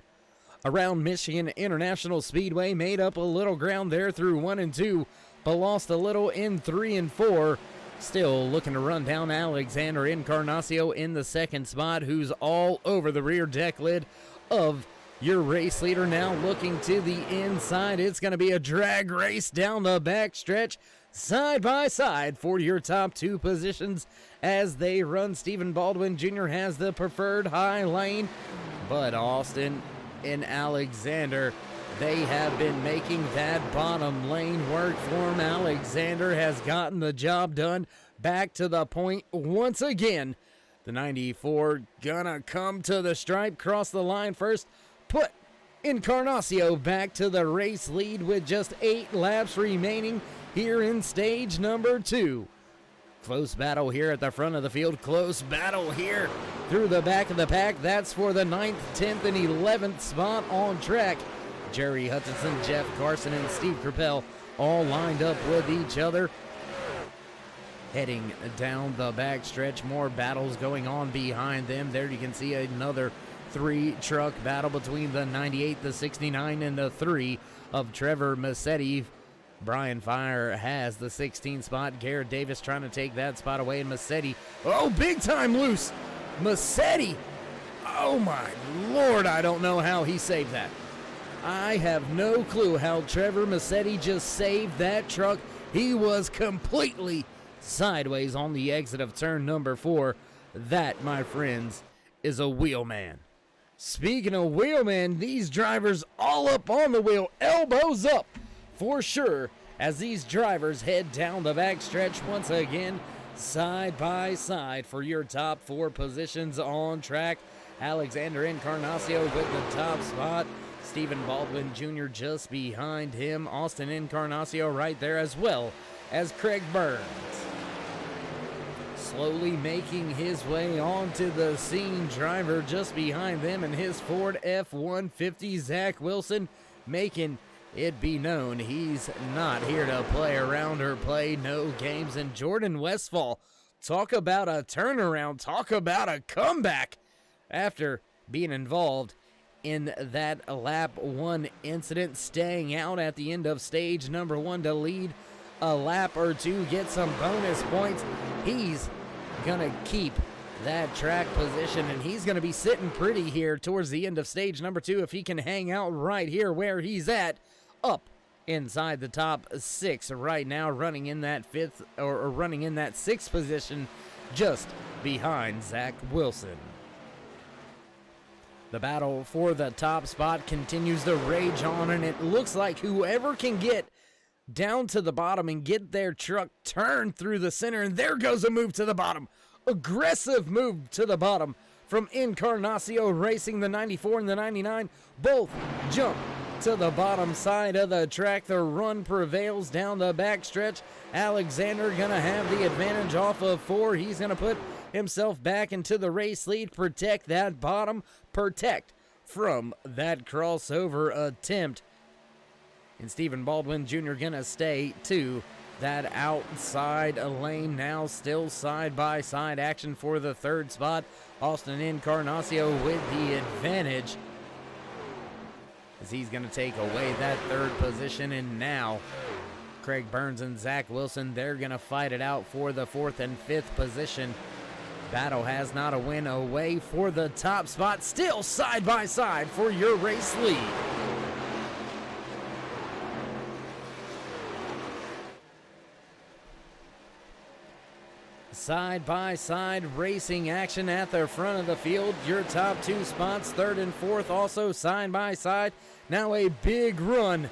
around Michigan International Speedway. Made up a little ground there through 1 and 2, but lost a little in 3 and 4. Still looking to run down Alexander Encarnacio in the second spot, who's all over the rear deck lid of your race leader. Now looking to the inside. It's going to be a drag race down the back stretch, side by side for your top two positions as they run. Stephen Baldwin Jr. has the preferred high lane, but Austin and Alexander, they have been making that bottom lane work for him. Alexander has gotten the job done. Back to the point once again. The 94 gonna come to the stripe, cross the line first, put Encarnacio back to the race lead with just 8 laps remaining here in stage number 2. Close battle here at the front of the field. Close battle here through the back of the pack. That's for the 9th, 10th, and 11th spot on track. Jerry Hutchinson, Jeff Carson, and Steve Crapell all lined up with each other. Heading down the back stretch, more battles going on behind them. There you can see another 3-truck battle between the 98, the 69, and the 3 of Trevor Massetti. Brian Fire has the 16th spot. Garrett Davis trying to take that spot away, and Massetti, oh, big time loose. Massetti, oh my Lord, I don't know how he saved that. I have no clue how Trevor Massetti just saved that truck. He was completely sideways on the exit of turn number 4. That, my friends, is a wheelman. Speaking of wheelman, these drivers all up on the wheel, elbows up for sure, as these drivers head down the back stretch once again, side by side for your top 4 positions on track. Alexander Encarnacio with the top spot. Stephen Baldwin Jr. just behind him. Austin Encarnacio right there, as well as Craig Burns. Slowly making his way onto the scene, driver just behind them in his Ford F-150, Zach Wilson, making it be known he's not here to play around or play no games. And Jordan Westfall, talk about a turnaround, talk about a comeback after being involved in that lap 1 incident, staying out at the end of stage number 1 to lead a lap or 2, get some bonus points. He's gonna keep that track position, and he's gonna be sitting pretty here towards the end of stage number 2 if he can hang out right here where he's at, up inside the top 6 right now, running in that 5th or running in that 6th position just behind Zach Wilson. The battle for the top spot continues to rage on, and it looks like whoever can get down to the bottom and get their truck turned through the center, and there goes a move to the bottom. Aggressive move to the bottom from Encarnacio Racing. The 94 and the 99 both jump to the bottom side of the track. The run prevails down the backstretch. Alexander gonna have the advantage off of 4. He's gonna put himself back into the race lead, protect that bottom, protect from that crossover attempt. And Stephen Baldwin Jr. gonna stay to that outside lane now, still side-by-side action for the 3rd spot. Austin Encarnacio with the advantage, as he's gonna take away that 3rd position. And now Craig Burns and Zach Wilson, they're gonna fight it out for the 4th and 5th position. Battle has not a win away for the top spot, still side-by-side for your race lead. Side-by-side racing action at the front of the field. Your top 2 spots, 3rd and 4th, also side-by-side. Now a big run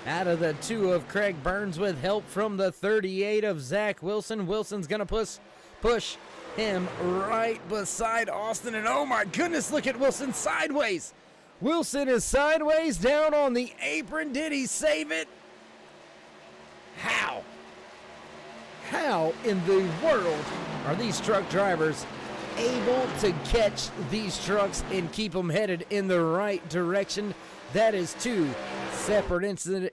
out of the 2 of Craig Burns with help from the 38 of Zach Wilson. Wilson's going to push him right beside Austin. And oh my goodness, look at Wilson sideways. Wilson is sideways down on the apron. Did he save it? How? How in the world are these truck drivers able to catch these trucks and keep them headed in the right direction? That is 2 separate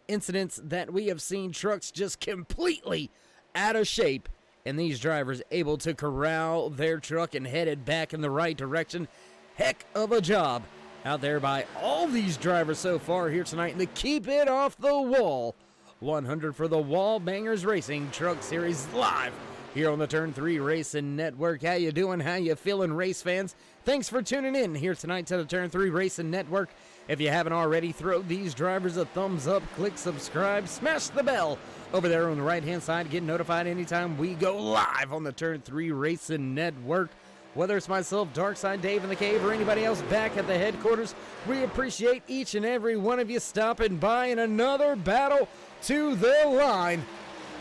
incidents that we have seen trucks just completely out of shape, and these drivers able to corral their truck and headed back in the right direction. Heck of a job out there by all these drivers so far here tonight to keep it off the wall. 100 for the Wallbangers Racing Truck Series live here on the Turn 3 Racing Network. How you doing? How you feeling, race fans? Thanks for tuning in here tonight to the Turn 3 Racing Network. If you haven't already, throw these drivers a thumbs up, click subscribe, smash the bell over there on the right-hand side. Get notified anytime we go live on the Turn 3 Racing Network. Whether it's myself, Darkside Dave in the Cave, or anybody else back at the headquarters, we appreciate each and every one of you stopping by in another battle to the line.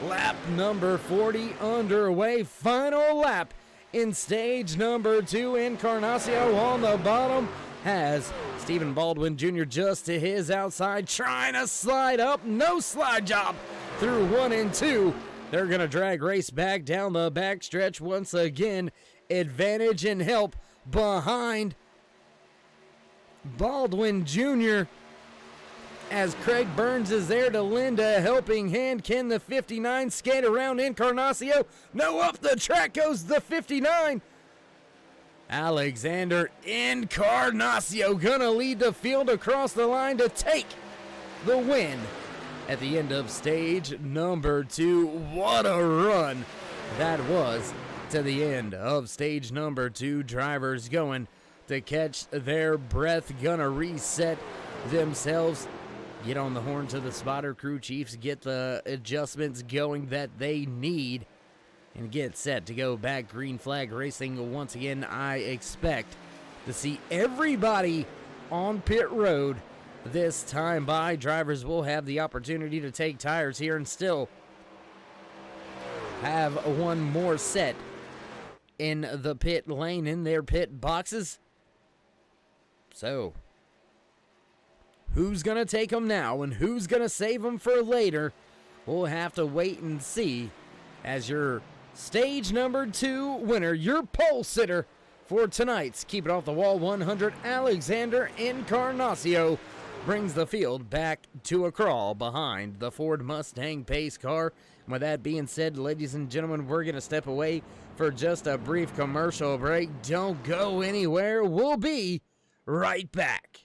Lap number 40 underway. Final lap in stage number 2. Encarnacio on the bottom has Stephen Baldwin Jr. just to his outside, trying to slide up. No slide job through 1 and 2. They're going to drag race back down the backstretch once again. Advantage and help behind Baldwin Jr. as Craig Burns is there to lend a helping hand. Can the 59 skate around Encarnacio? No, up the track goes the 59. Alexander Encarnacio gonna lead the field across the line to take the win at the end of stage number 2. What a run that was to the end of stage number 2. Drivers going to catch their breath, gonna reset themselves, get on the horn to the spotter. Crew chiefs get the adjustments going that they need and get set to go back. Green flag racing once again. I expect to see everybody on pit road this time by. Drivers will have the opportunity to take tires here and still have one more set in the pit lane, in their pit boxes. So, who's going to take them now and who's going to save them for later? We'll have to wait and see as your stage number 2 winner, your pole sitter for tonight's Keep It Off the Wall 100, Alexander Encarnacio, brings the field back to a crawl behind the Ford Mustang pace car. And with that being said, ladies and gentlemen, we're going to step away for just a brief commercial break. Don't go anywhere. We'll be right back.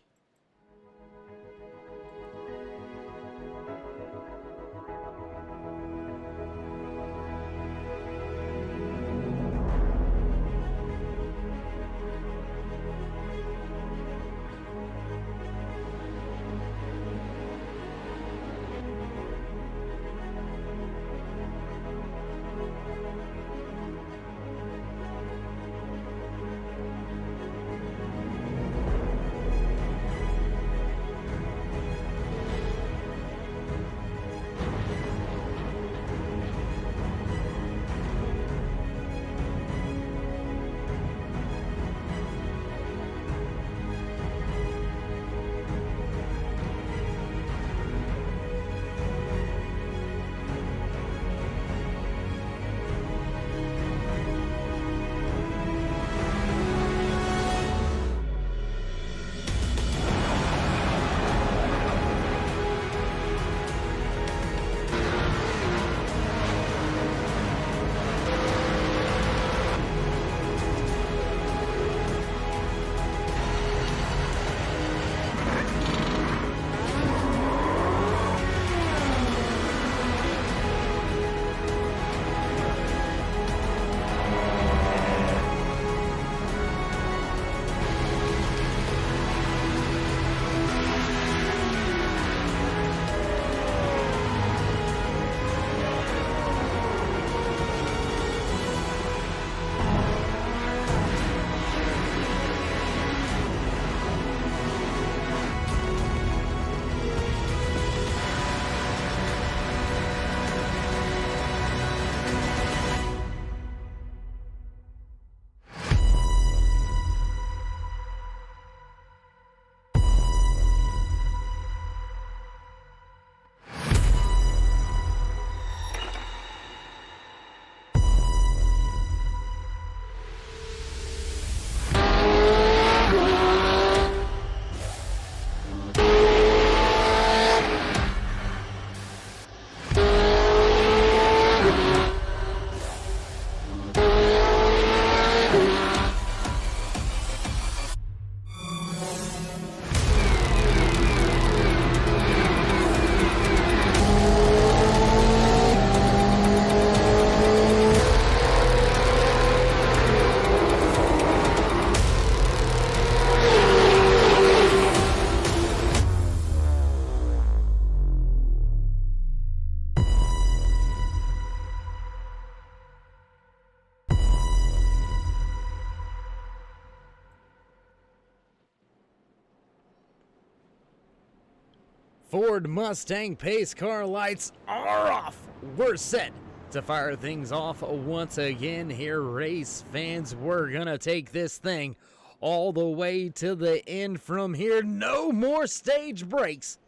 Ford Mustang pace car lights are off. We're set to fire things off once again here, race fans. We're gonna take this thing all the way to the end from here. No more stage breaks.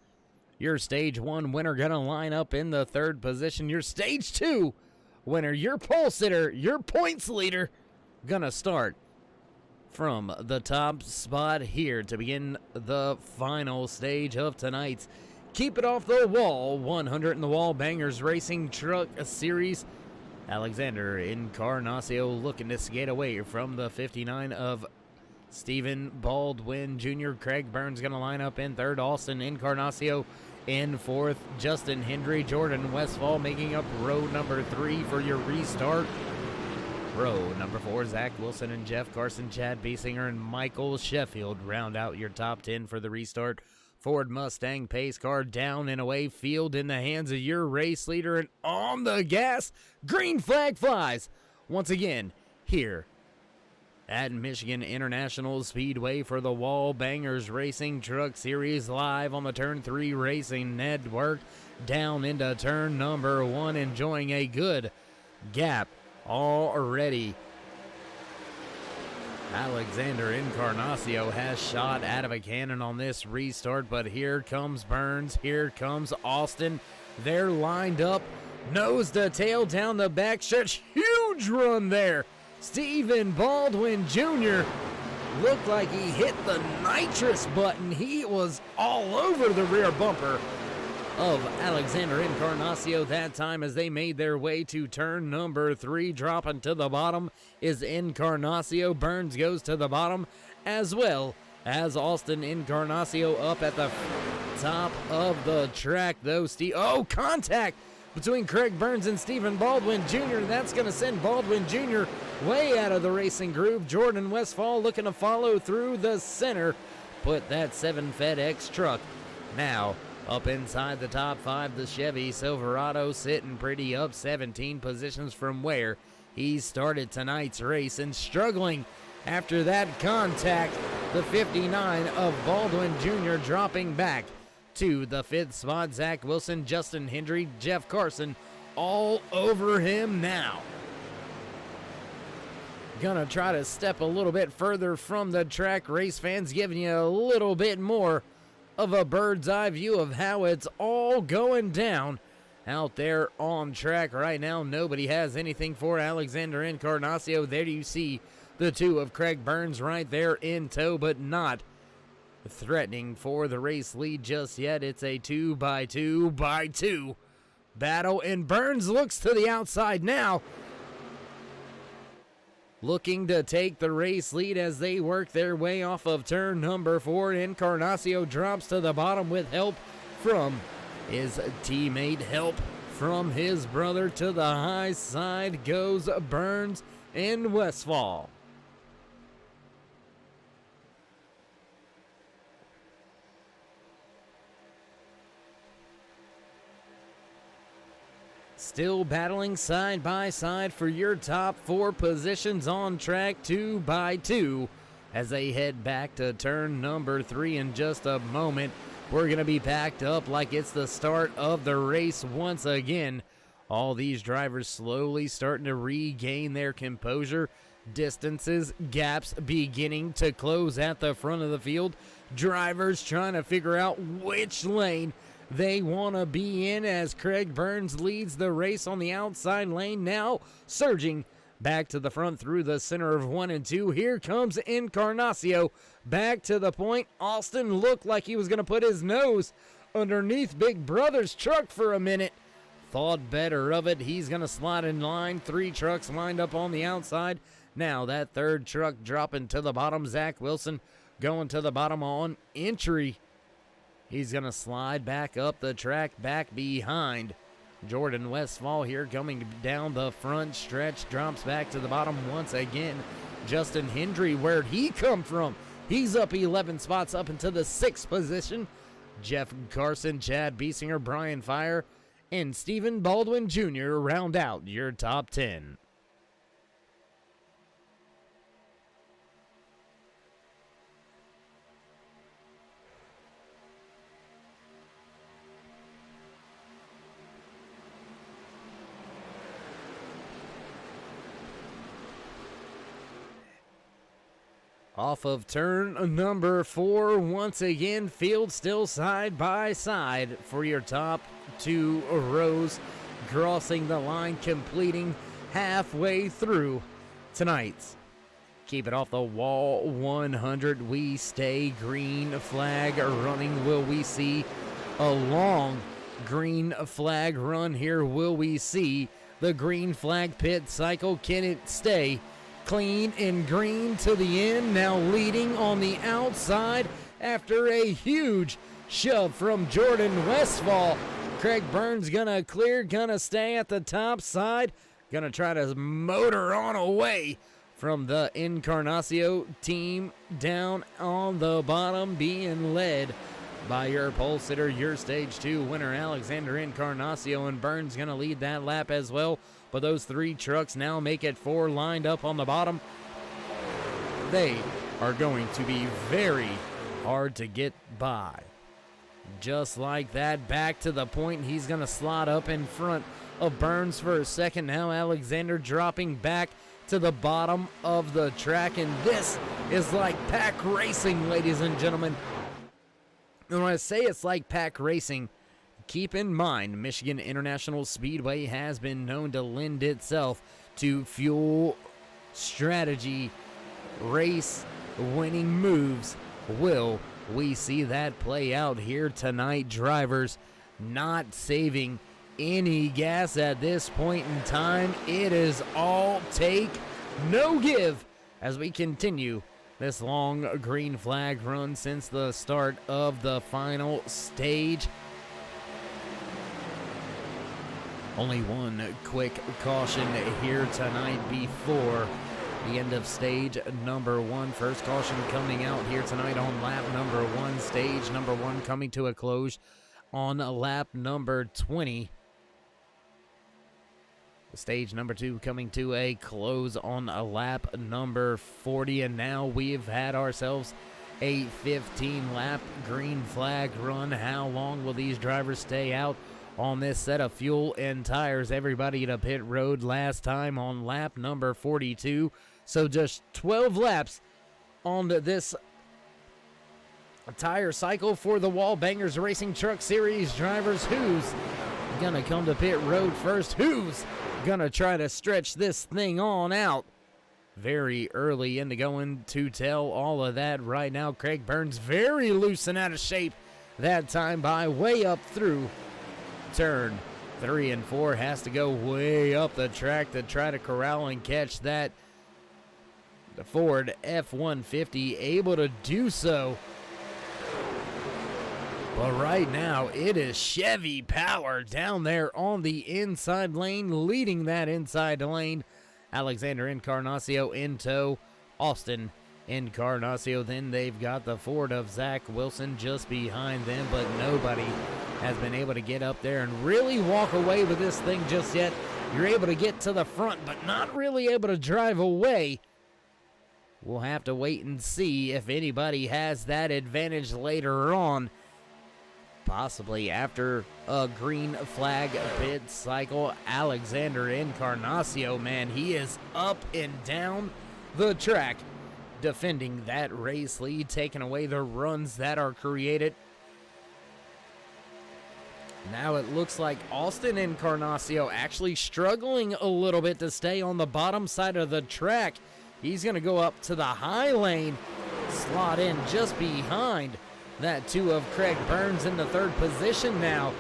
Your stage 1 winner gonna line up in the 3rd position. Your stage 2 winner, your pole sitter, your points leader, gonna start from the top spot here to begin the final stage of tonight's Keep It Off the Wall 100 in the Wallbangers Racing Truck Series. Alexander Encarnacio looking to skate away from the 59 of Stephen Baldwin Jr. Craig Burns going to line up in 3rd. Austin Encarnacio in 4th. Justin Hendry, Jordan Westfall making up row number 3 for your restart. Row number 4, Zach Wilson and Jeff Carson, Chad Biesinger and Michael Sheffield round out your top 10 for the restart. Ford Mustang pace car down and away, field in the hands of your race leader, and on the gas, green flag flies once again here at Michigan International Speedway for the Wallbangers Racing Truck Series, live on the Turn 3 Racing Network. Down into turn number 1, enjoying a good gap already. Alexander Encarnacio has shot out of a cannon on this restart, but here comes Burns, here comes Austin. They're lined up, nose to tail down the backstretch. Huge run there. Stephen Baldwin Jr. looked like he hit the nitrous button. He was all over the rear bumper of Alexander Encarnacio that time as they made their way to turn number 3. Dropping to the bottom is Encarnacio. Burns goes to the bottom, as well as Austin Encarnacio up at the top of the track, though. Contact between Craig Burns and Stephen Baldwin Jr. That's going to send Baldwin Jr. way out of the racing groove. Jordan Westfall looking to follow through the center. Put that 7 FedEx truck now up inside the top 5. The Chevy Silverado sitting pretty up 17 positions from where he started tonight's race, and struggling after that contact, the 59 of Baldwin Jr. dropping back to the 5th spot. Zach Wilson, Justin Hendry, Jeff Carson all over him now. Gonna try to step a little bit further from the track, race fans, giving you a little bit more of a bird's eye view of how it's all going down out there on track right now. Nobody has anything for Alexander Encarnacio. There you see the 2 of Craig Burns right there in tow, but not threatening for the race lead just yet. It's a 2x2 battle, and Burns looks to the outside now, looking to take the race lead as they work their way off of turn number 4. Encarnacio drops to the bottom with help from his teammate, help from his brother. To the high side goes Burns and Westfall. Still battling side by side for your top 4 positions on track, 2x2, as they head back to turn number 3 in just a moment. We're going to be packed up like it's the start of the race once again. All these drivers slowly starting to regain their composure. Distances, gaps beginning to close at the front of the field. Drivers trying to figure out which lane they want to be in as Craig Burns leads the race on the outside lane, now surging back to the front through the center of 1 and 2. Here comes Encarnacio back to the point. Austin looked like he was going to put his nose underneath Big Brother's truck for a minute. Thought better of it. He's going to slide in line. 3 trucks lined up on the outside. Now that 3rd truck dropping to the bottom. Zach Wilson going to the bottom on entry. He's going to slide back up the track, back behind Jordan Westfall here, coming down the front stretch, drops back to the bottom once again. Justin Hendry, where'd he come from? He's up 11 spots up into the 6th position. Jeff Carson, Chad Biesinger, Brian Fire, and Stephen Baldwin Jr. round out your top 10. Off of turn number 4, once again, field still side by side for your top 2 rows, crossing the line, completing halfway through tonight's Keep It Off the Wall 100. We stay green flag running. Will we see a long green flag run here? Will we see the green flag pit cycle? Can it stay clean and green to the end? Now leading on the outside after a huge shove from Jordan Westfall. Craig Burns gonna clear, gonna stay at the top side, gonna try to motor on away from the Encarnacio team down on the bottom, being led by your pole sitter, your stage 2 winner, Alexander Encarnacio, and Burns gonna lead that lap as well. But those 3 trucks now make it 4 lined up on the bottom. They are going to be very hard to get by. Just like that, back to the point. He's going to slot up in front of Burns for a second. Now Alexander dropping back to the bottom of the track. And this is like pack racing, ladies and gentlemen. And when I say it's like pack racing, keep in mind, Michigan International Speedway has been known to lend itself to fuel strategy, race winning moves. Will we see that play out here tonight? Drivers not saving any gas at this point in time. It is all take, no give, as we continue this long green flag run since the start of the final stage. Only one quick caution here tonight before the end of stage number 1. First caution coming out here tonight on lap number 1. Stage number 1 coming to a close on lap number 20. Stage number 2 coming to a close on lap number 40. And now we've had ourselves a 15-lap green flag run. How long will these drivers stay out on this set of fuel and tires? Everybody to pit road last time on lap number 42. So just 12 laps on this tire cycle for the Wallbangers Racing Truck Series drivers. Who's gonna come to pit road first? Who's gonna try to stretch this thing on out very early into going to tell all of that right now? Craig Burns very loose and out of shape that time by way up through turn 3 and 4. Has to go way up the track to try to corral and catch that. The Ford F-150 able to do so. But right now, it is Chevy power down there on the inside lane, leading that inside lane. Alexander Encarnacio in tow. Austin Encarnacio. Then they've got the Ford of Zach Wilson just behind them, but nobody has been able to get up there and really walk away with this thing just yet. You're able to get to the front, but not really able to drive away. We'll have to wait and see if anybody has that advantage later on. Possibly after a green flag pit cycle. Alexander Encarnacio, man, he is up and down the track, defending that race lead, taking away the runs that are created. Now it looks like Austin Encarnacio actually struggling a little bit to stay on the bottom side of the track. He's going to go up to the high lane, slot in just behind that 2 of Craig Burns in the 3rd position now.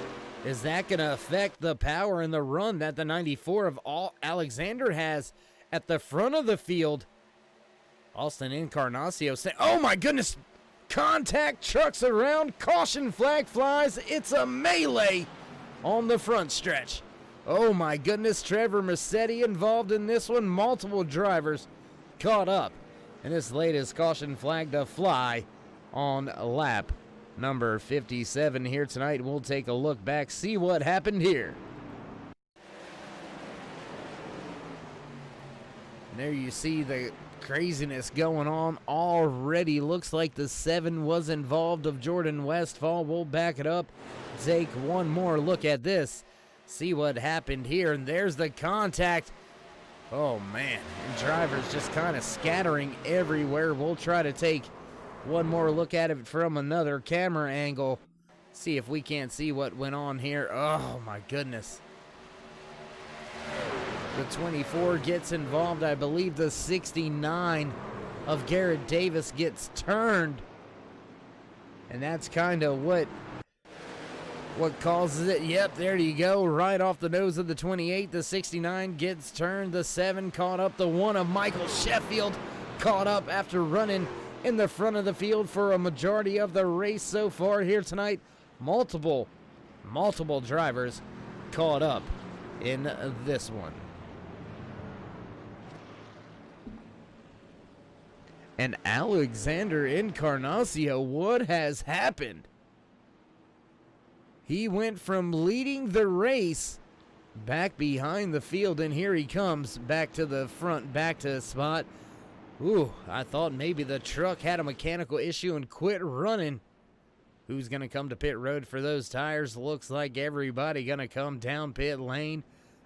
Is that going to affect the power and the run that the 94 of Alexander has at the front of the field? Austin Encarnacio saying, oh my goodness, contact, trucks around, caution flag flies. It's a melee on the front stretch. Oh my goodness, Trevor Massetti involved in this one. Multiple drivers caught up in this latest caution flag to fly on lap number 57 here tonight. We'll take a look back, see what happened here. And there you see the craziness going on already. Looks like the 7 was involved of Jordan Westfall. We'll back it up, take one more look at this, see what happened here. And there's the contact Oh man, and drivers just kind of scattering everywhere. We'll try to take one more look at it from another camera angle. See if we can't see what went on here. Oh my goodness. The 24 gets involved. I believe the 69 of Garrett Davis gets turned. And that's kind of what causes it. Yep, there you go. Right off the nose of the 28. The 69 gets turned. The 7 caught up. The 1 of Michael Sheffield caught up after running in the front of the field for a majority of the race so far here tonight. Multiple drivers caught up in this one. And Alexander Encarnacio, what has happened? He went from leading the race back behind the field, and here he comes back to the front, back to the spot. Ooh, I thought maybe the truck had a mechanical issue and quit running. Who's going to come to pit road for those tires? Looks like everybody going to come down pit lane.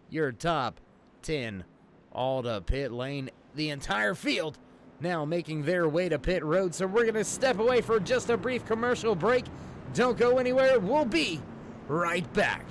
Your top 10 all to pit lane. The entire field now making their way to pit road. So we're going to step away for just a brief commercial break. Don't go anywhere. We'll be right back.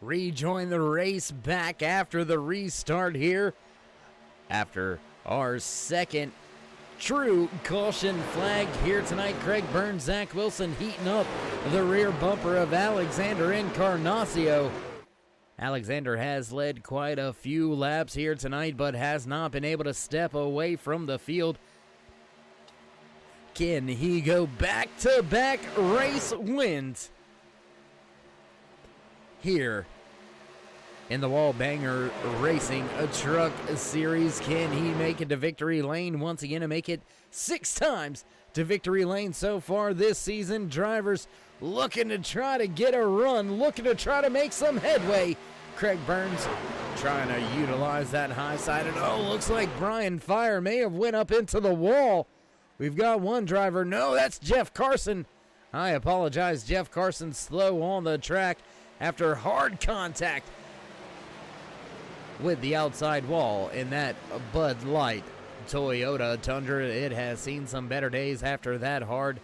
rejoin the race back after the restart here. After our second true caution flag here tonight, Craig Burns, Zach Wilson heating up the rear bumper of Alexander Encarnacio. Alexander has led quite a few laps here tonight, but has not been able to step away from the field. Can he go back-to-back race wins here in the Wallbanger Racing Truck Series? Can he make it to victory lane once again and make it 6 times to victory lane so far this season? Drivers looking to try to get a run, looking to try to make some headway. Craig Burns trying to utilize that high side, and looks like Brian Fire may have went up into the wall. We've got one driver. No, that's Jeff Carson. I apologize. Jeff Carson slow on the track after hard contact with the outside wall in that Bud Light Toyota Tundra. It has seen some better days after that hard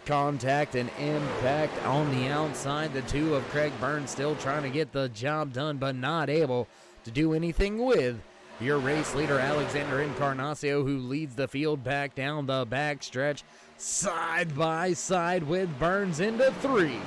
contact and impact on the outside. The two of Craig Burns still trying to get the job done, but not able to do anything with your race leader, Alexander Encarnacio, who leads the field back down the backstretch, side by side with Burns into 3.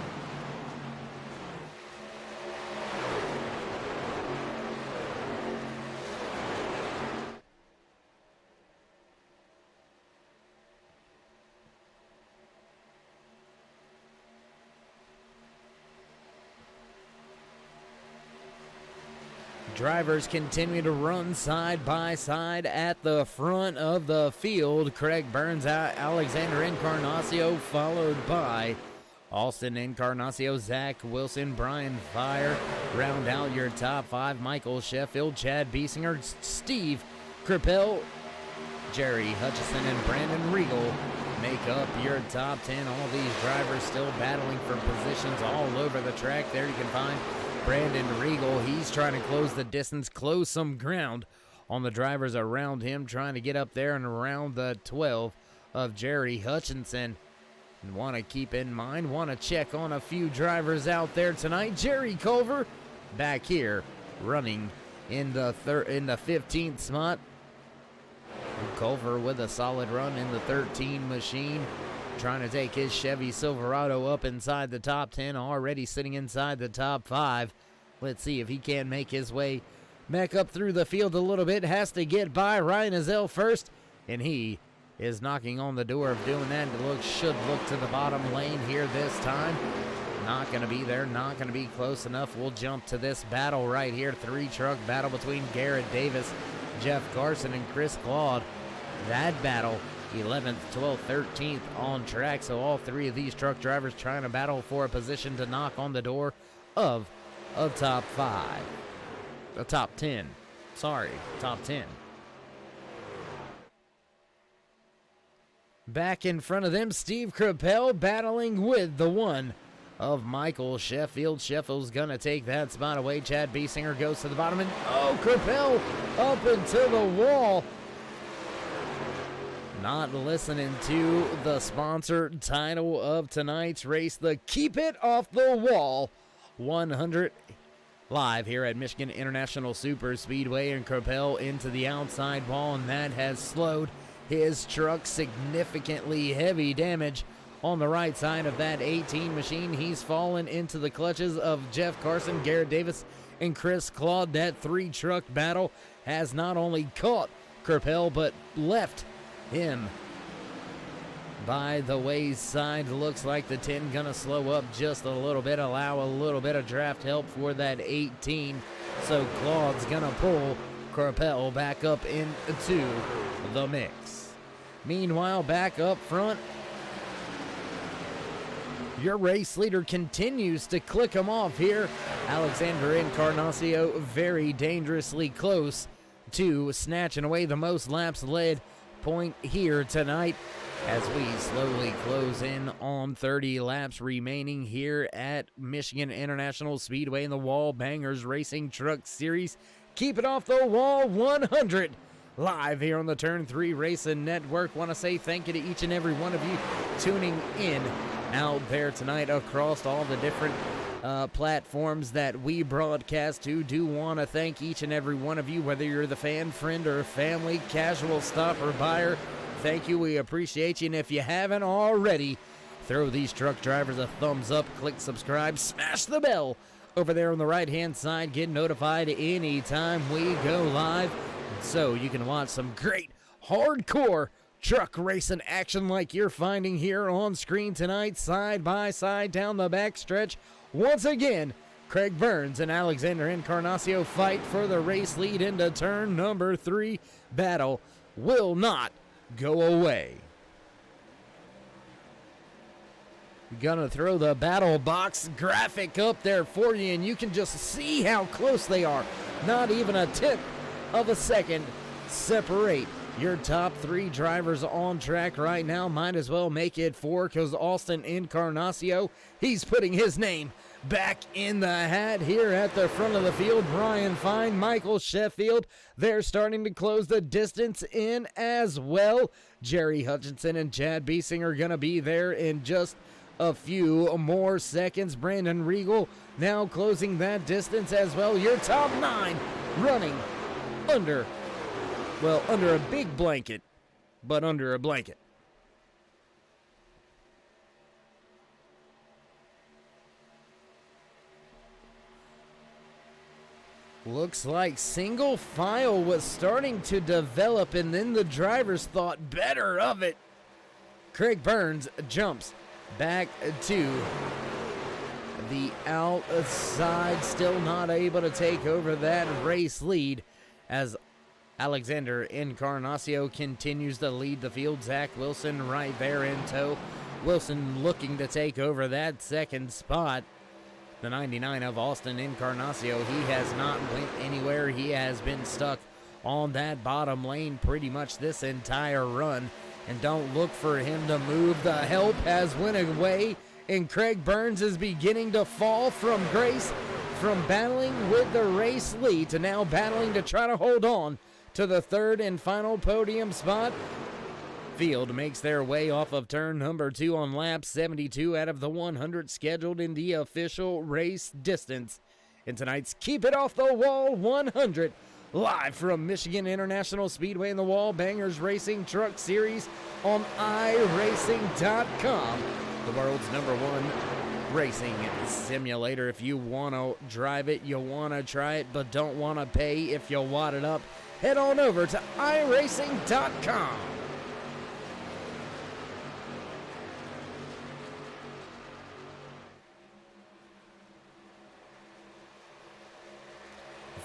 Drivers continue to run side by side at the front of the field. Craig Burns, Alexander Encarnacio, followed by Austin Encarnacio, Zach Wilson, Brian Fire. Round out your top 5. Michael Sheffield, Chad Biesinger, Steve Kripel, Jerry Hutchison, and Brandon Regal make up your top 10. All these drivers still battling for positions all over the track. There you can find Brandon Regal. He's trying to close the distance, close some ground on the drivers around him, trying to get up there and around the 12 of Jerry Hutchinson. And want to keep in mind, want to check on a few drivers out there tonight. Jerry Culver back here running in the 15th spot. Culver with a solid run in the 13 machine, trying to take his Chevy Silverado up inside the top 10, already sitting inside the top 5. Let's see if he can make his way back up through the field a little bit. Has to get by Ryan Azell first, and he is knocking on the door of doing that. Should look to the bottom lane here this time. Not going to be there, not going to be close enough. We'll jump to this battle right here. 3-truck battle between Garrett Davis, Jeff Carson, and Chris Claude. That battle 11th, 12th, 13th on track. So all 3 of these truck drivers trying to battle for a position to knock on the door of a top 5. A top 10. Sorry, top 10. Back in front of them, Steve Kripel battling with the one of Michael Sheffield. Sheffield's going to take that spot away. Chad Biesinger goes to the bottom, and Kripel up into the wall. Not listening to the sponsored title of tonight's race, the Keep It Off the Wall 100 live here at Michigan International Super Speedway, and Kripel into the outside wall, and that has slowed his truck significantly. Heavy damage on the right side of that 18 machine. He's fallen into the clutches of Jeff Carson, Garrett Davis, and Chris Claude. That 3-truck battle has not only caught Kripel, but left him by the wayside. Looks like the 10 gonna slow up just a little bit, allow a little bit of draft help for that 18. So Claude's gonna pull Kripel back up into the mix. Meanwhile, back up front, your race leader continues to click him off here. Alexander Encarnacio very dangerously close to snatching away the most laps led point here tonight, as we slowly close in on 30 laps remaining here at Michigan International Speedway in the Wallbangers Racing Truck Series. Keep It Off the Wall 100 live here on the Turn 3 Racing Network. Want to say thank you to each and every one of you tuning in out there tonight across all the different platforms that we broadcast to. Do want to thank each and every one of you, whether you're the fan, friend, or family, casual stopper, buyer. Thank you. We appreciate you. And if you haven't already, throw these truck drivers a thumbs up, click subscribe, smash the bell over there on the right-hand side. Get notified anytime we go live so you can watch some great hardcore truck racing action like you're finding here on screen tonight, side by side down the backstretch. Once again, Craig Burns and Alexander Encarnacio fight for the race lead into turn number 3. Battle will not go away. Gonna throw the battle box graphic up there for you, and you can just see how close they are. Not even a tenth of a second separate your top 3 drivers on track right now. Might as well make it 4, because Austin Encarnacio, he's putting his name back in the hat here at the front of the field. Brian Fine, Michael Sheffield, they're starting to close the distance in as well. Jerry Hutchinson and Chad Biesing are going to be there in just a few more seconds. Brandon Regal now closing that distance as well. Your top 9 running under a big blanket, but under a blanket. Looks like single file was starting to develop, and then the drivers thought better of it. Craig Burns jumps back to the outside, still not able to take over that race lead as Alexander Encarnacio continues to lead the field. Zach Wilson right there in tow. Wilson looking to take over that second spot. The 99 of Austin Encarnacio, he has not went anywhere. He has been stuck on that bottom lane pretty much this entire run. And don't look for him to move. The help has went away, and Craig Burns is beginning to fall from grace, from battling with the race lead to now battling to try to hold on to the 3rd and final podium spot. Field makes their way off of turn number 2 on lap 72 out of the 100 scheduled in the official race distance in tonight's Keep It Off the Wall 100, live from Michigan International Speedway and the Wallbangers Racing Truck Series on iRacing.com, the world's #1 racing simulator. If you want to drive it, you want to try it, but don't want to pay if you wad it up, head on over to iRacing.com.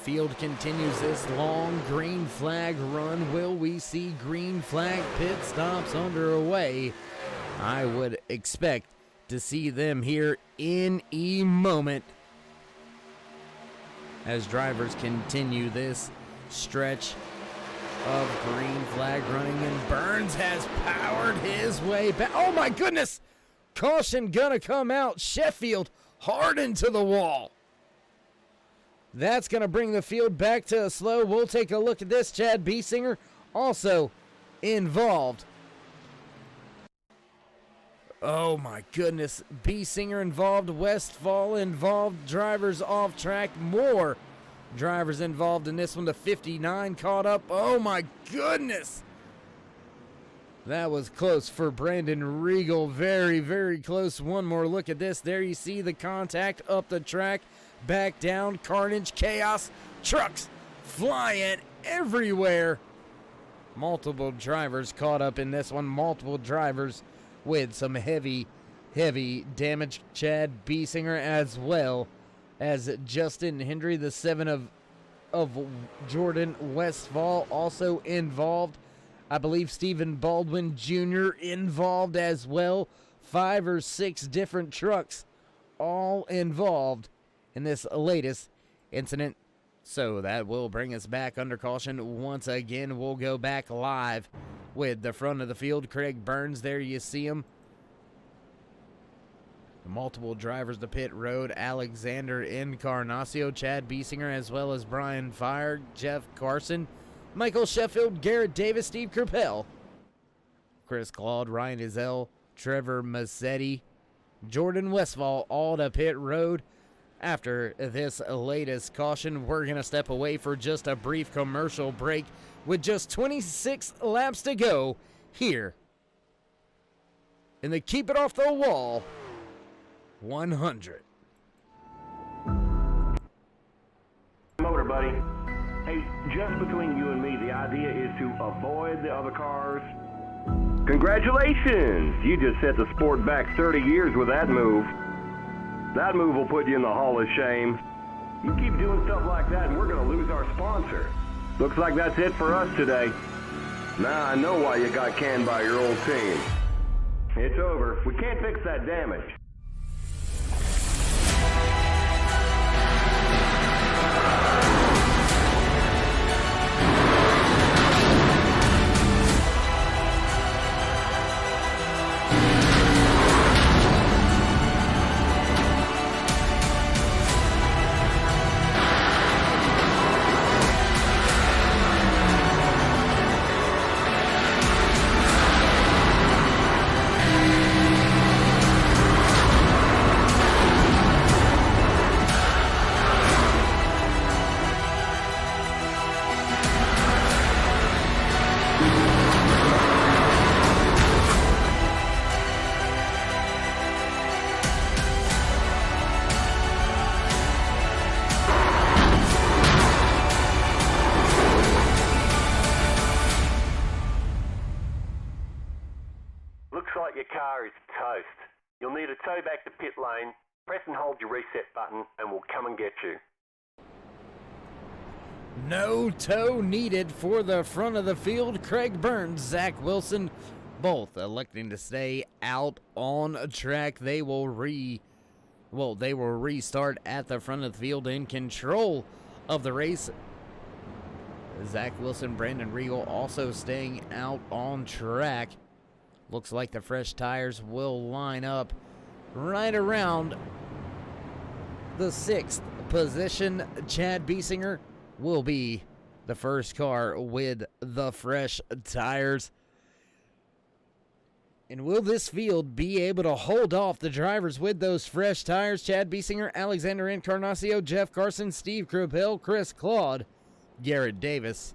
Field continues this long green flag run. Will we see green flag pit stops underway? I would expect to see them here in a moment as drivers continue this stretch of green flag running, and Burns has powered his way back. Oh my goodness! Caution gonna come out. Sheffield hard into the wall. That's going to bring the field back to a slow. We'll take a look at this. Chad Biesinger also involved. Oh my goodness. Biesinger involved. Westfall involved. Drivers off track. More drivers involved in this one. The 59 caught up. Oh my goodness. That was close for Brandon Regal. Very, very close. One more look at this. There you see the contact up the track. Back down, carnage, chaos, trucks flying everywhere. Multiple drivers caught up in this one. Multiple drivers with some heavy damage. Chad Biesinger as well as Justin Hendry, the 7 of Jordan Westfall, also involved. I believe Stephen Baldwin Jr. involved as well. 5 or 6 different trucks all involved in this latest incident. So that will bring us back under caution once again. We'll go back live with the front of the field. Craig Burns, there you see him. Multiple drivers to pit road. Alexander Encarnacio, Chad Biesinger, as well as Brian Fire, Jeff Carson, Michael Sheffield, Garrett Davis, Steve Kerpel, Chris Claude, Ryan Izell, Trevor Massetti, Jordan Westfall, all to pit road. After this latest caution, we're going to step away for just a brief commercial break with just 26 laps to go here in the Keep It Off the Wall 100. Motor, buddy. Hey, just between you and me, the idea is to avoid the other cars. Congratulations! You just set the sport back 30 years with that move. That move will put you in the Hall of Shame. You keep doing stuff like that and we're going to lose our sponsor. Looks like that's it for us today. Now I know why you got canned by your old team. It's over. We can't fix that damage. Your car is toast. You'll need a tow back to pit lane. Press and hold your reset button and we'll come and get you. No tow needed for the front of the field. Craig Burns, Zach Wilson, both electing to stay out on track. They will restart at the front of the field in control of the race. Zach Wilson, Brandon Regal also staying out on track. Looks like the fresh tires will line up right around the 6th position. Chad Biesinger will be the first car with the fresh tires. And will this field be able to hold off the drivers with those fresh tires? Chad Biesinger, Alexander Encarnacio, Jeff Carson, Steve Krupel, Chris Claude, Garrett Davis,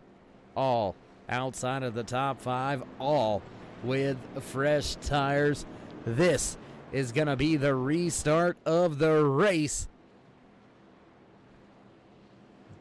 all outside of the top 5, all with fresh tires. This is going to be the restart of the race.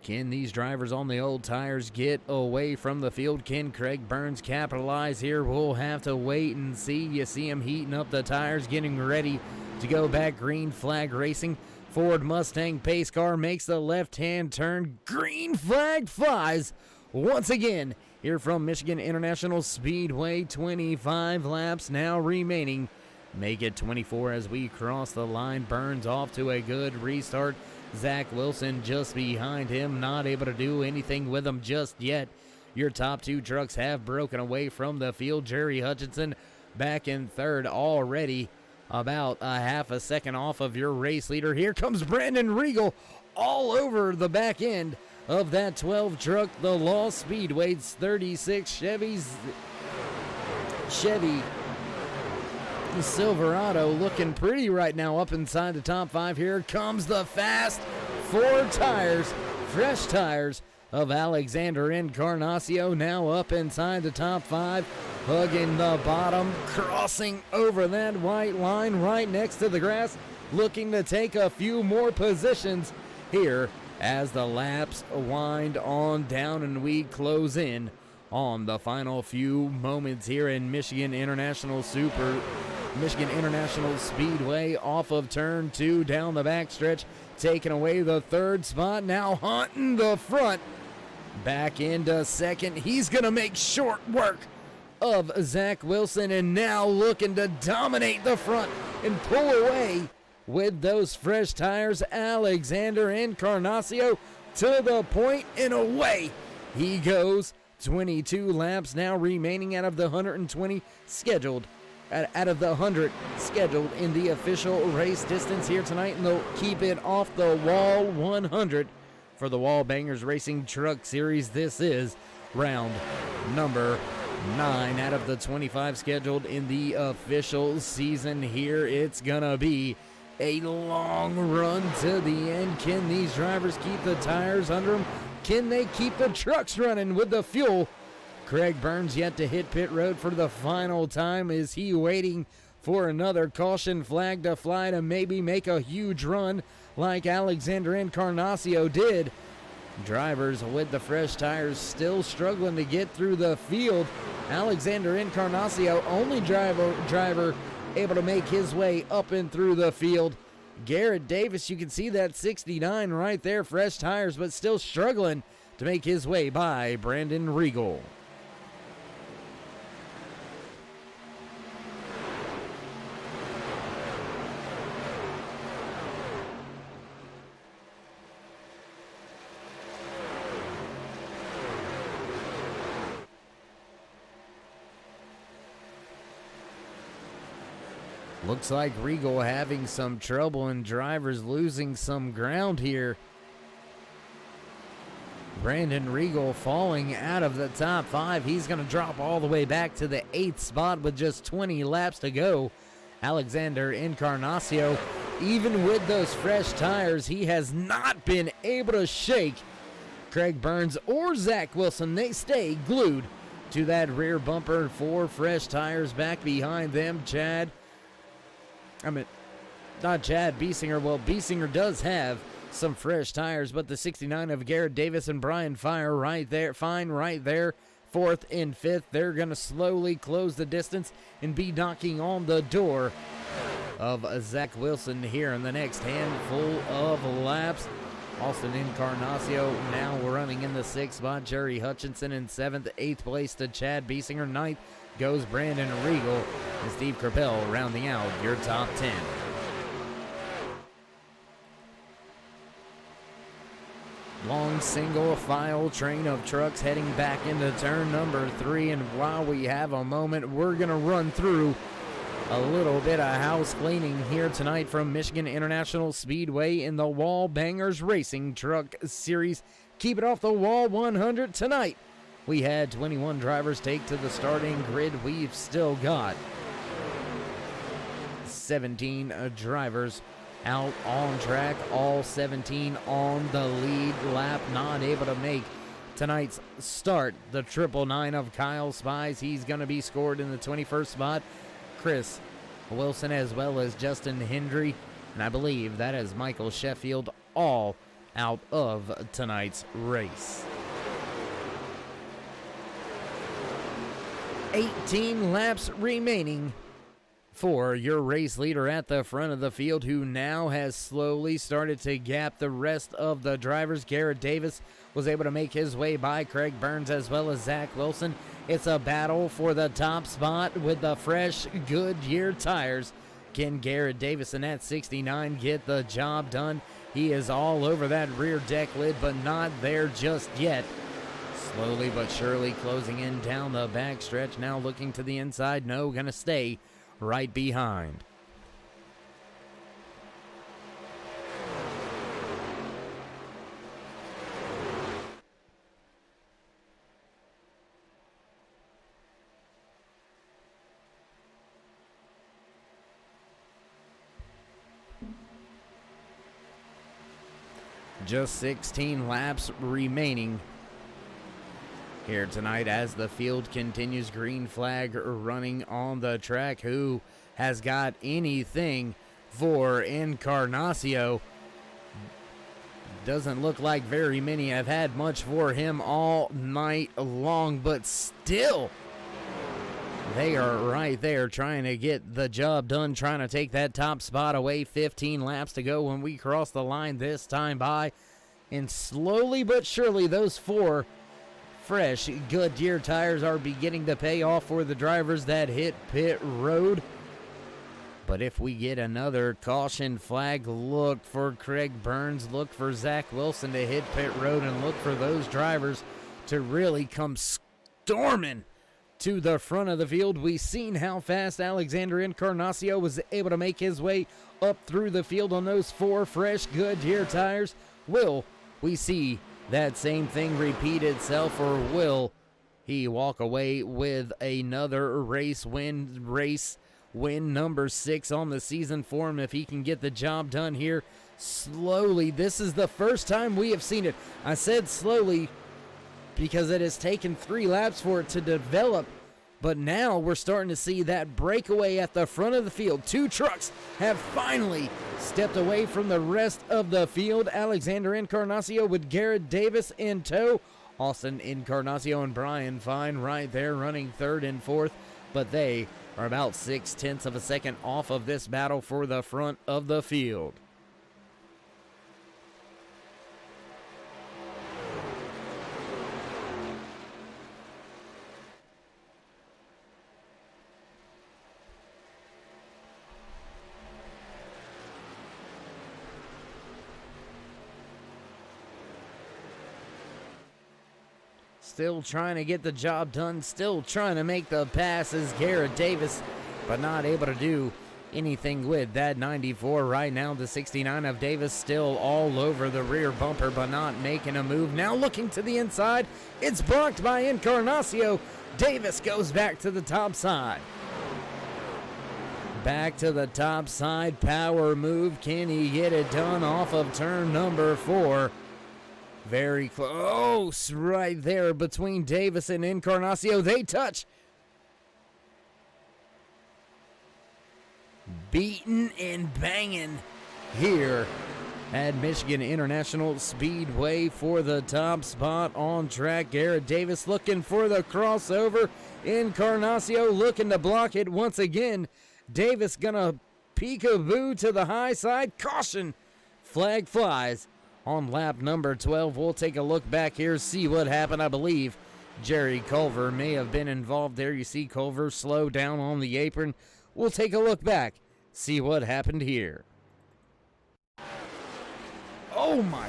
Can these drivers on the old tires get away from the field? Can Craig Burns capitalize here? We'll have to wait and see. You see him heating up the tires, getting ready to go back. Green flag racing. Ford Mustang pace car makes the left-hand turn. Green flag flies once again here from Michigan International Speedway. 25 laps now remaining. Make it 24 as we cross the line. Burns off to a good restart. Zach Wilson just behind him, not able to do anything with him just yet. Your top 2 trucks have broken away from the field. Jerry Hutchinson back in third already, about a half a second off of your race leader. Here comes Brandon Regal all over the back end of that 12 truck, the Lost Speedway's 36 Chevy Silverado, looking pretty right now up inside the top 5. Here comes the fast 4 tires, fresh tires of Alexander Encarnacio, now up inside the top 5, hugging the bottom, crossing over that white line right next to the grass, looking to take a few more positions here as the laps wind on down and we close in on the final few moments here in Michigan International Speedway. Off of turn 2 down the backstretch, taking away the 3rd spot, now hunting the front back into 2nd. He's gonna make short work of Zach Wilson and now looking to dominate the front and pull away with those fresh tires. Alexander Encarnacio to the point and away he goes. 22 laps now remaining out of the 120 scheduled, out of the 100 scheduled in the official race distance here tonight, and they'll keep it off the wall 100 for the Wallbangers Racing Truck Series. This is round number 9 out of the 25 scheduled in the official season here. It's gonna be A long run to the end. Can these drivers keep the tires under them? Can they keep the trucks running with the fuel? Craig Burns yet to hit pit road for the final time. Is he waiting for another caution flag to fly to maybe make a huge run like Alexander Encarnacio did? Drivers with the fresh tires still struggling to get through the field. Alexander Encarnacio, only driver able to make his way up and through the field. Garrett Davis, you can see that 69 right there, fresh tires, but still struggling to make his way by Brandon Regal. Looks like Regal having some trouble and drivers losing some ground here. Brandon Regal falling out of the top 5. He's going to drop all the way back to the 8th spot with just 20 laps to go. Alexander Encarnacio, even with those fresh tires, he has not been able to shake Craig Burns or Zach Wilson. They stay glued to that rear bumper. 4 fresh tires back behind them. Not Chad Biesinger. Well, Biesinger does have some fresh tires, but the 69 of Garrett Davis and Brian Fine right there, 4th and 5th. They're going to slowly close the distance and be knocking on the door of Zach Wilson here in the next handful of laps. Austin Encarnacio now running in the 6th spot. Jerry Hutchinson in 7th, 8th place to Chad Biesinger. 9th goes Brandon Regal, and Steve Kerpel rounding out your top 10. Long single file train of trucks heading back into turn number 3, and while we have a moment, we're going to run through a little bit of house cleaning here tonight from Michigan International Speedway in the Wallbangers Racing Truck Series. Keep it off the wall 100 tonight. We had 21 drivers take to the starting grid. We've still got 17 drivers out on track, all 17 on the lead lap, not able to make tonight's start. The 999 of Kyle Spies, he's going to be scored in the 21st spot. Chris Wilson as well as Justin Hendry, and I believe that is Michael Sheffield, all out of tonight's race. 18 laps remaining for your race leader at the front of the field, who now has slowly started to gap the rest of the drivers. Garrett Davis was able to make his way by Craig Burns as well as Zach Wilson. It's a battle for the top spot with the fresh Goodyear tires. Can Garrett Davis in that 69 get the job done? He is all over that rear deck lid, but not there just yet. Slowly but surely closing in down the backstretch. Now looking to the inside. No, gonna stay right behind. Just 16 laps remaining here tonight as the field continues. Green flag running on the track. Who has got anything for Encarnacio? Doesn't look like very many have had much for him all night long, but still they are right there trying to get the job done, trying to take that top spot away. 15 laps to go when we cross the line this time by, and slowly but surely those 4 fresh Goodyear tires are beginning to pay off for the drivers that hit pit road. But if we get another caution flag, look for Craig Burns, look for Zach Wilson to hit pit road, and look for those drivers to really come storming to the front of the field. We've seen how fast Alexander Encarnacio was able to make his way up through the field on those 4 fresh Goodyear tires. Will we see that same thing repeat itself, or will he walk away with another race win, race win number 6 on the season for him if he can get the job done here slowly. This is the first time we have seen it. I said slowly because it has taken 3 laps for it to develop, but now we're starting to see that breakaway at the front of the field. 2 trucks have finally stepped away from the rest of the field. Alexander Encarnacio with Garrett Davis in tow. Austin Encarnacio and Brian Fine right there running 3rd and 4th, but they are about 0.6 of a second off of this battle for the front of the field. Still trying to get the job done, still trying to make the passes, Garrett Davis, but not able to do anything with that 94 right now. The 69 of Davis still all over the rear bumper, but not making a move. Now looking to the inside, it's blocked by Encarnacio. Davis goes back to the top side. Back to the top side, power move. Can he get it done off of turn number 4? Very close right there between Davis and Encarnacio. They touch. Beating and banging here at Michigan International Speedway for the top spot on track. Garrett Davis looking for the crossover. Encarnacio looking to block it once again. Davis gonna peekaboo to the high side. Caution. Flag flies on lap number 12. We'll take a look back here, see what happened. I believe Jerry Culver may have been involved there. You see Culver slow down on the apron. We'll take a look back, see what happened here. Oh my.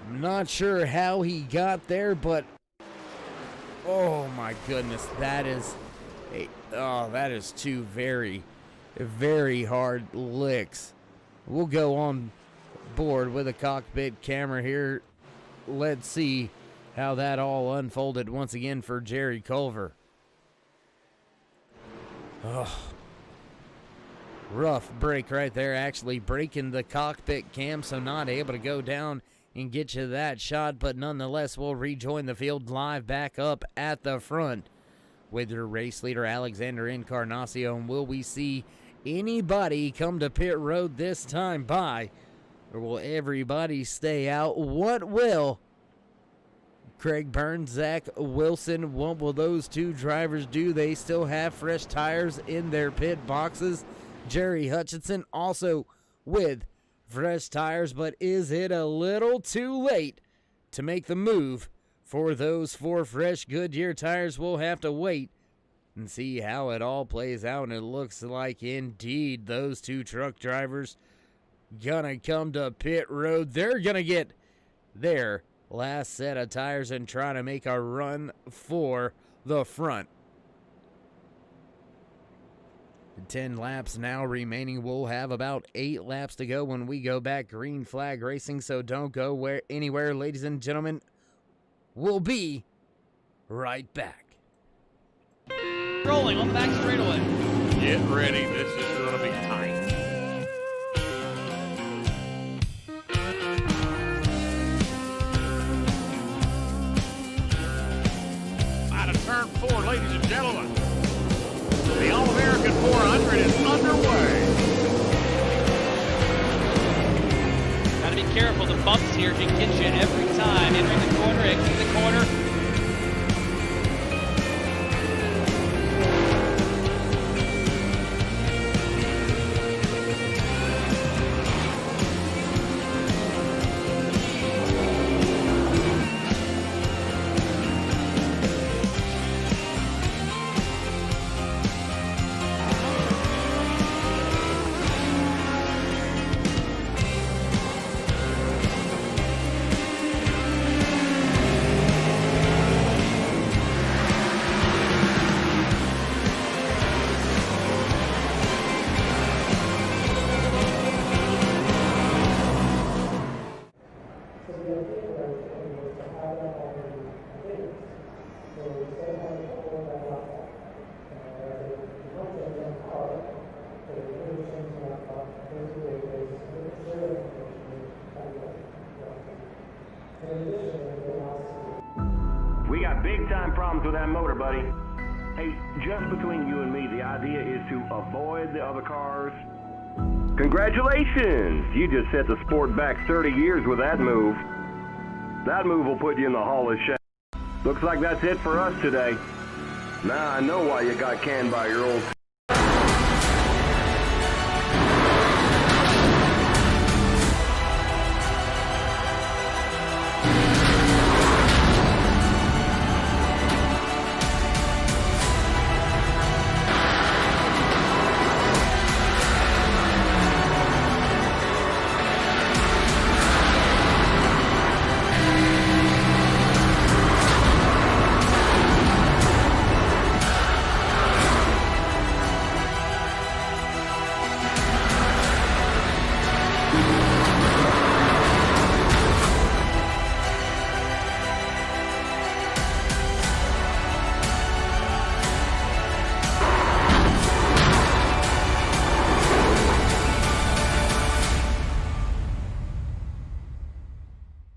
I'm not sure how he got there, but oh my goodness, that is that is 2 very, very hard licks. We'll go on board with a cockpit camera here. Let's see how that all unfolded once again for Jerry Culver. Oh, rough break right there, actually breaking the cockpit cam, so not able to go down and get you that shot, but nonetheless we'll rejoin the field live back up at the front with your race leader Alexander Encarnacio. And will we see anybody come to pit road this time by, or will everybody stay out? What will Craig Burns, Zach Wilson, what will those 2 drivers do? They still have fresh tires in their pit boxes. Jerry Hutchinson also with fresh tires, but is it a little too late to make the move for those 4 fresh Goodyear tires? We'll have to wait and see how it all plays out. And it looks like indeed those 2 truck drivers gonna come to pit road. They're gonna get their last set of tires and try to make a run for the front. 10 laps now remaining. We'll have about 8 laps to go when we go back. Green flag racing, so don't go anywhere, ladies and gentlemen. We'll be right back. Rolling on the back straightaway. Get ready. This is going to be tight. Out of turn 4, ladies and gentlemen. The All-American 400 is underway. Gotta be careful. The bumps here can get you every time. Entering the corner, exiting the corner. We got big time problems with that motor, buddy. Hey, just between you and me, the idea is to avoid the other cars. Congratulations! You just set the sport back 30 years with that move. That move will put you in the Hall of Shame. Looks like that's it for us today. Now I know why you got canned by your old...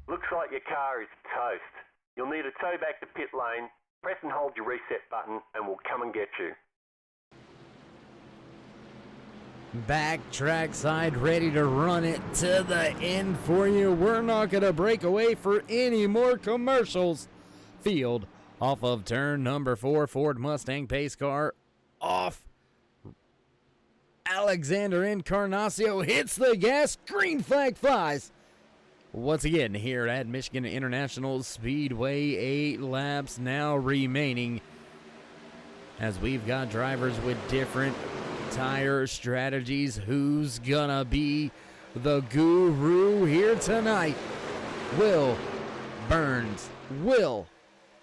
Looks like your car is toast. You'll need a tow back to pit lane, press and hold your reset button, and we'll come and get you. Back trackside, ready to run it to the end for you. We're not going to break away for any more commercials. Field off of turn number 4, Ford Mustang pace car off. Alexander Encarnacio hits the gas, green flag flies. Once again, here at Michigan International Speedway, 8 laps now remaining as we've got drivers with different tire strategies. Who's gonna be the guru here tonight? Will Burns, will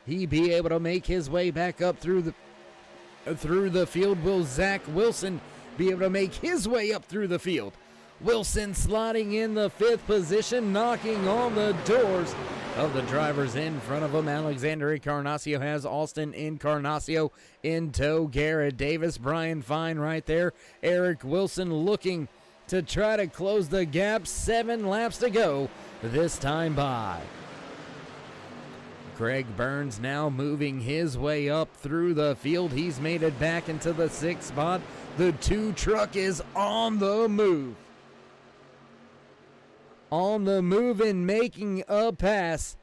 he be able to make his way back up through the field? Will Zach Wilson be able to make his way up through the field? Wilson sliding in the 5th position, knocking on the doors of the drivers in front of him. Alexander Encarnacio has Austin Encarnacio in tow. Garrett Davis, Brian Fine right there. Eric Wilson looking to try to close the gap. 7 laps to go this time by. Greg Burns now moving his way up through the field. He's made it back into the 6th spot. The 2 truck is on the move. On the move and making a pass.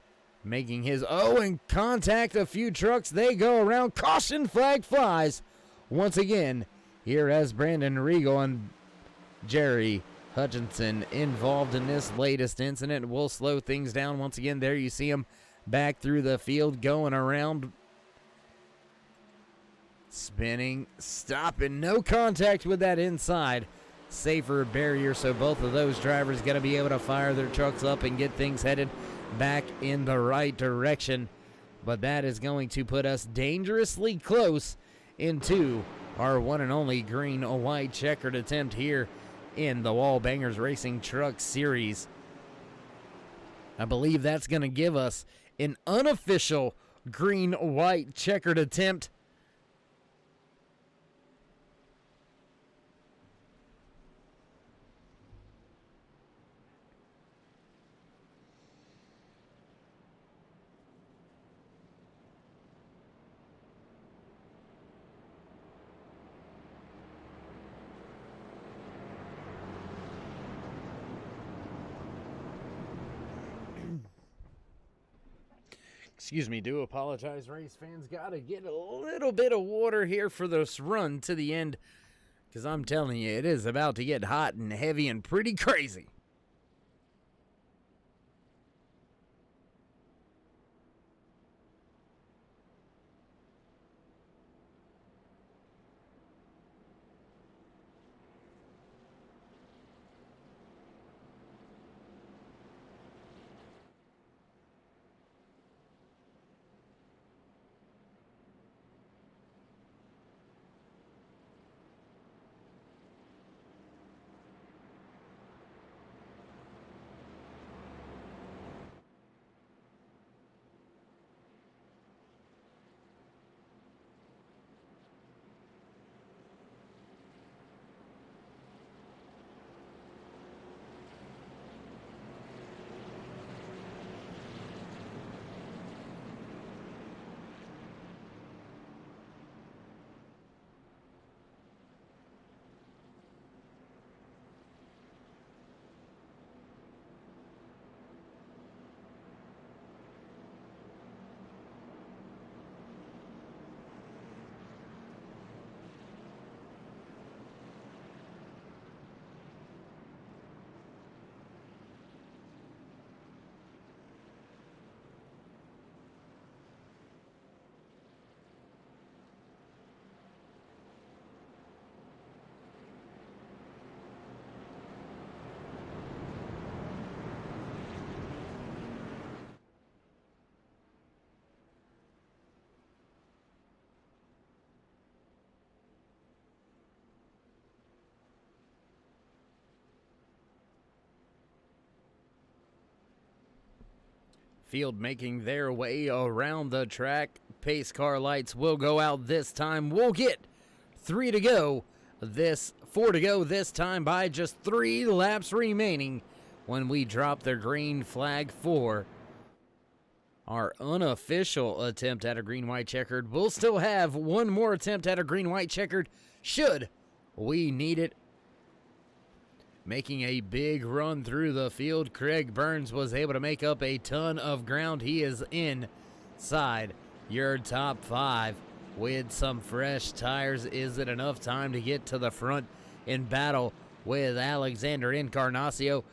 Making his and contact a few trucks. They go around. Caution flag flies. Once again, here as Brandon Regal and Jerry Hutchinson involved in this latest incident. Will slow things down once again. There you see him back through the field going around. Spinning, stopping. No contact with that inside. Safer barrier, so both of those drivers got to be able to fire their trucks up and get things headed back in the right direction. But that is going to put us dangerously close into our one and only green or white checkered attempt here in the Wallbangers Racing Truck Series. I believe that's going to give us an unofficial green white checkered attempt. Excuse me, do apologize, race fans. Got to get a little bit of water here for this run to the end, because I'm telling you, it is about to get hot and heavy and pretty crazy. Field making their way around the track. Pace car lights will go out this time. We'll get 4 to go this time by just 3 laps remaining when we drop the green flag for our unofficial attempt at a green-white checkered. We'll still have one more attempt at a green-white checkered should we need it. Making a big run through the field, Craig Burns was able to make up a ton of ground. He is inside your top 5 with some fresh tires. Is it enough time to get to the front in battle with Alexander Encarnacio?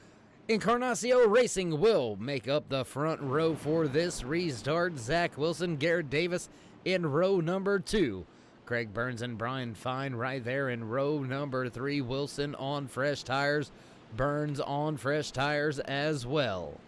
Encarnacio Racing will make up the front row for this restart. Zach Wilson, Garrett Davis in row number 2. Craig Burns and Brian Fine right there in row number 3. Wilson on fresh tires. Burns on fresh tires as well.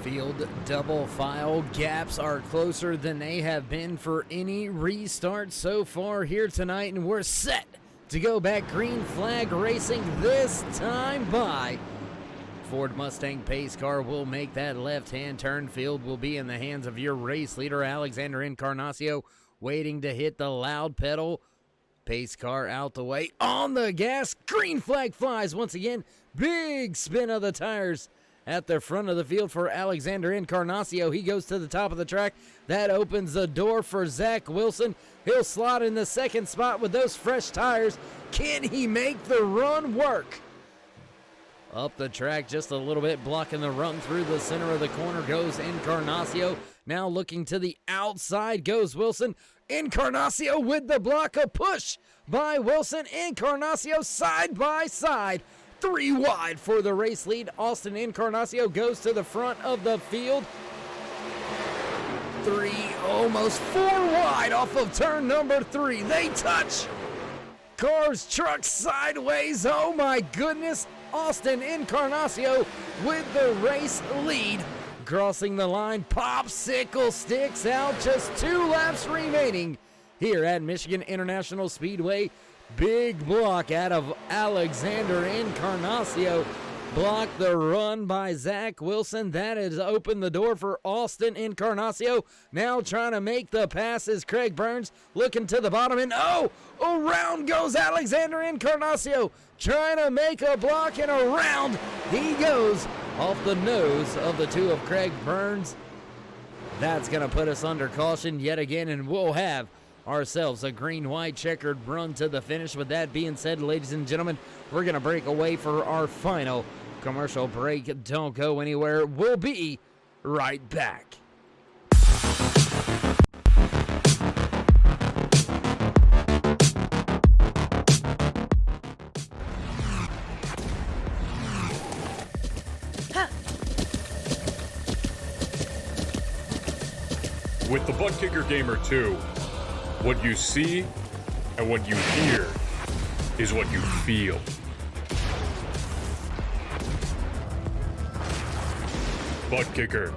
Field double file gaps are closer than they have been for any restart so far here tonight, and we're set to go back green flag racing this time by Ford Mustang pace car will make that left-hand turn. Field will be in the hands of your race leader, Alexander Encarnacio, waiting to hit the loud pedal. Pace car out the way, on the gas, green flag flies once again. Big spin of the tires at the front of the field for Alexander Encarnacio. He goes to the top of the track. That opens the door for Zach Wilson. He'll slot in the second spot with those fresh tires. Can he make the run work? Up the track just a little bit, blocking the run through the center of the corner goes Encarnacio. Now looking to the outside goes Wilson. Encarnacio with the block, a push by Wilson. Encarnacio side by side. 3 wide for the race lead. Austin Encarnacio goes to the front of the field. 3, almost 4 wide off of turn number 3. They touch. Cars, trucks, sideways. Oh my goodness. Austin Encarnacio with the race lead. Crossing the line, popsicle sticks out. Just 2 laps remaining here at Michigan International Speedway. Big block out of Alexander Encarnacio. Blocked the run by Zach Wilson. That has opened the door for Austin Encarnacio. Now trying to make the passes. Craig Burns looking to the bottom, and around goes Alexander Encarnacio. Trying to make a block, and around he goes off the nose of the 2 of Craig Burns. That's going to put us under caution yet again, and we'll have ourselves a green-white checkered run to the finish. With that being said, ladies and gentlemen, we're going to break away for our final commercial break. Don't go anywhere. We'll be right back. With the Butt Kicker Gamer 2, what you see and what you hear is what you feel. Butt Kicker.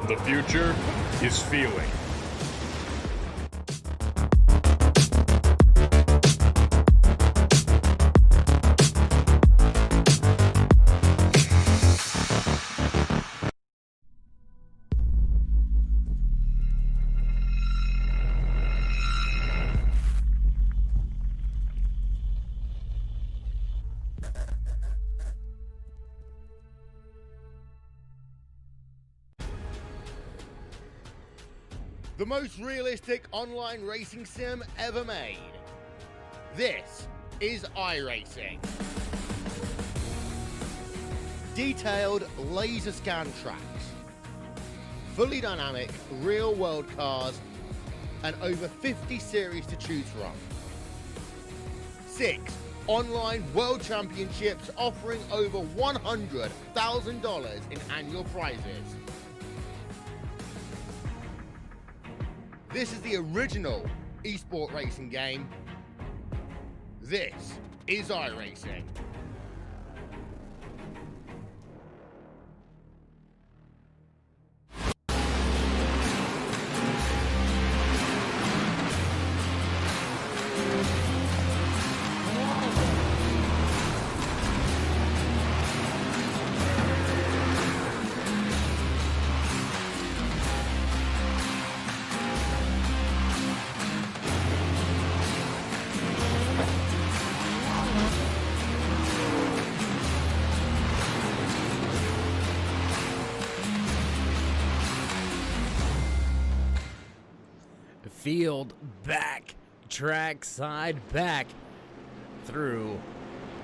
The future is feeling. The most realistic online racing sim ever made. This is iRacing. Detailed laser scan tracks, fully dynamic real world cars, and over 50 series to choose from. 6 online world championships offering over $100,000 in annual prizes. This is the original esport racing game. This is iRacing. Field back, track side back through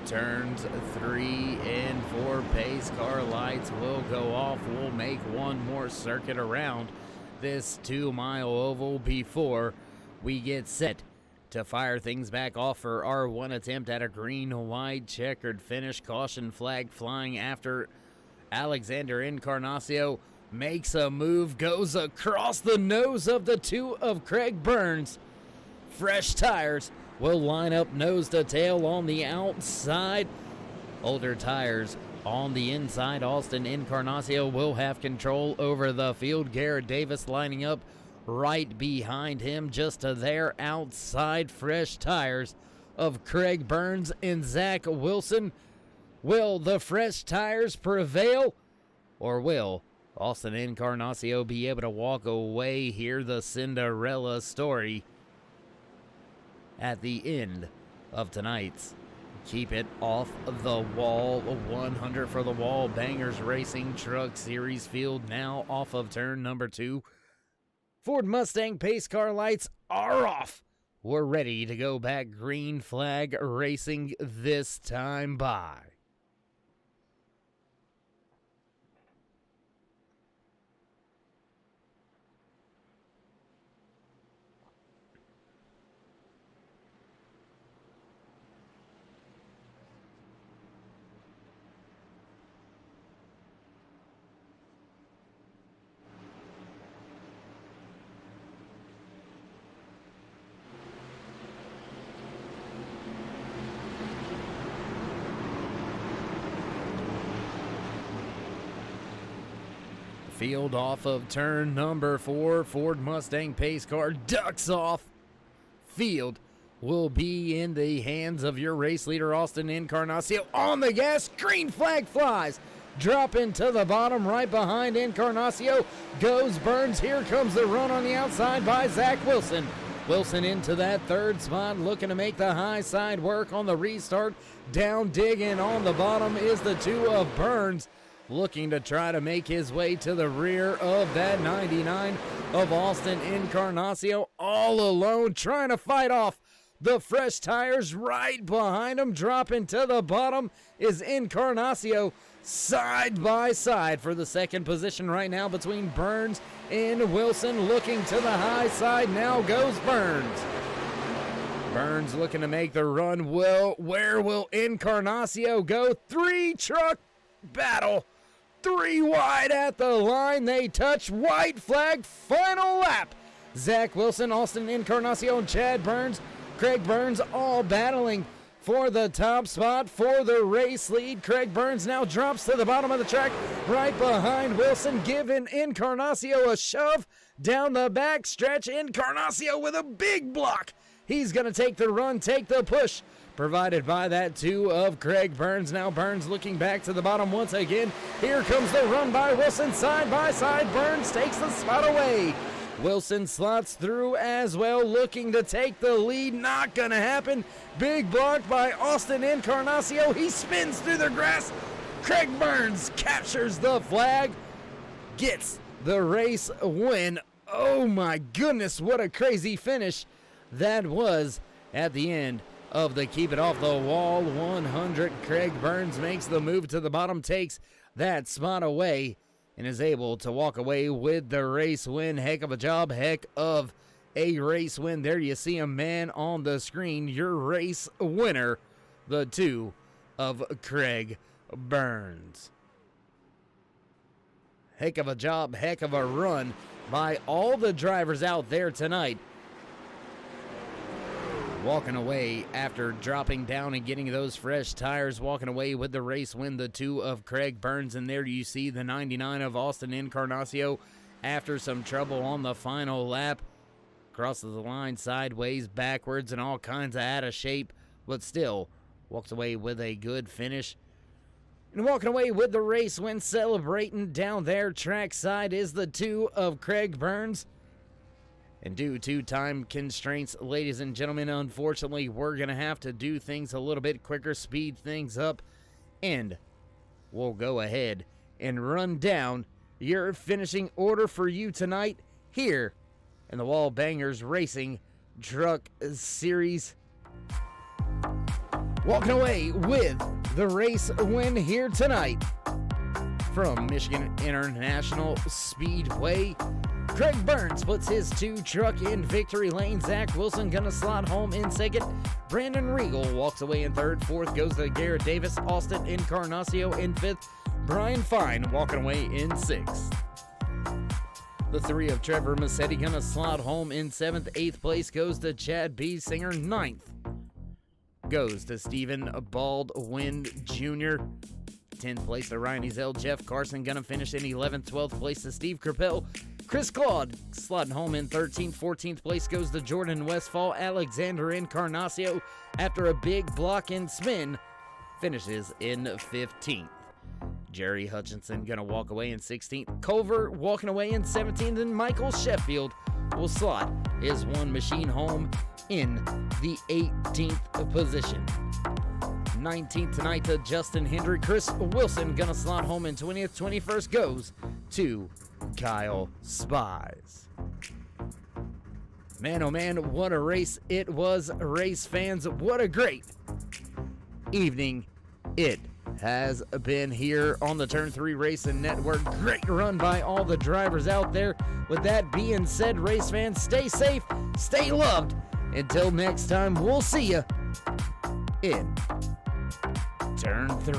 turns 3 and 4. Pace car lights will go off. We'll make one more circuit around this 2-mile oval before we get set to fire things back off for our one attempt at a green-white checkered finish. Caution flag flying after Alexander Encarnacio makes a move, goes across the nose of the 2 of Craig Burns. Fresh tires will line up nose to tail on the outside. Older tires on the inside. Austin Encarnacio will have control over the field. Garrett Davis lining up right behind him just to their outside. Fresh tires of Craig Burns and Zach Wilson. Will the fresh tires prevail, or will Austin Encarnacio be able to walk away here? The Cinderella story at the end of tonight's Keep It Off the Wall 100 for the Wallbangers Racing Truck Series field. Now off of turn number 2. Ford Mustang pace car lights are off. We're ready to go back. Green flag racing this time by. Field off of turn number 4. Ford Mustang pace car ducks off. Field will be in the hands of your race leader, Austin Encarnacio. On the gas, green flag flies. Drop into the bottom right behind Encarnacio goes Burns. Here comes the run on the outside by Zach Wilson. Wilson into that third spot, looking to make the high side work on the restart. Down digging on the bottom is the 2 of Burns, looking to try to make his way to the rear of that 99 of Austin Encarnacio. All alone, trying to fight off the fresh tires right behind him. Dropping to the bottom is Encarnacio. Side by side for the second position right now between Burns and Wilson. Looking to the high side, now goes Burns. Burns looking to make the run. Where will Encarnacio go? 3-truck battle. 3 wide at the line. They touch. White flag. Final lap. Zach Wilson, Austin Encarnacio, and Chad Burns. Craig Burns all battling for the top spot for the race lead. Craig Burns now drops to the bottom of the track right behind Wilson, giving Encarnacio a shove down the back stretch. Encarnacio with a big block. He's going to take the run, take the push, provided by that 2 of Craig Burns. Now Burns looking back to the bottom once again. Here comes the run by Wilson, side by side. Burns takes the spot away. Wilson slots through as well, looking to take the lead. Not going to happen. Big block by Austin Encarnacio. He spins through the grass. Craig Burns captures the flag, gets the race win. Oh my goodness, what a crazy finish that was at the end of the Keep It Off the Wall 100. Craig Burns makes the move to the bottom, takes that spot away, and is able to walk away with the race win. Heck of a job, heck of a race win. There you see a man on the screen, your race winner, the 2 of Craig Burns. Heck of a job, heck of a run by all the drivers out there tonight. walking away after dropping down and getting those fresh tires, walking away with the race win, the 2 of Craig Burns. And there you see the 99 of Austin Encarnacio after some trouble on the final lap. Crosses the line sideways, backwards, and all kinds of out of shape, but still walks away with a good finish. And walking away with the race win, celebrating down there trackside, is the 2 of Craig Burns. And due to time constraints, ladies and gentlemen, unfortunately, we're going to have to do things a little bit quicker, speed things up, and we'll go ahead and run down your finishing order for you tonight here in the Wallbangers Racing Truck Series. Walking away with the race win here tonight from Michigan International Speedway, Craig Burns puts his 2 truck in victory lane. Zach Wilson gonna slot home in second. Brandon Regal walks away in third. Fourth goes to Garrett Davis. Austin Encarnacio in fifth. Brian Fine walking away in sixth. The 3 of Trevor Massetti gonna slot home in seventh. Eighth place goes to Chad B. Singer. Ninth goes to Stephen Baldwin Jr. 10th place to Ryan Ezel. Jeff Carson gonna finish in 11th. 12th place to Steve Crapell. Chris Claude slotting home in 13th. 14th place goes to Jordan Westfall. Alexander Encarnacio, after a big block and spin, finishes in 15th. Jerry Hutchinson gonna walk away in 16th. Culver walking away in 17th. And Michael Sheffield will slot his one machine home in the 18th position. 19th tonight to Justin Hendry. Chris Wilson gonna slot home in 20th. 21st goes to Kyle Spies. Man, oh man, what a race it was, race fans. What a great evening it has been here on the Turn 3 Racing Network. Great run by all the drivers out there. With that being said, race fans, stay safe, stay loved. Until next time, we'll see you in Turn 3.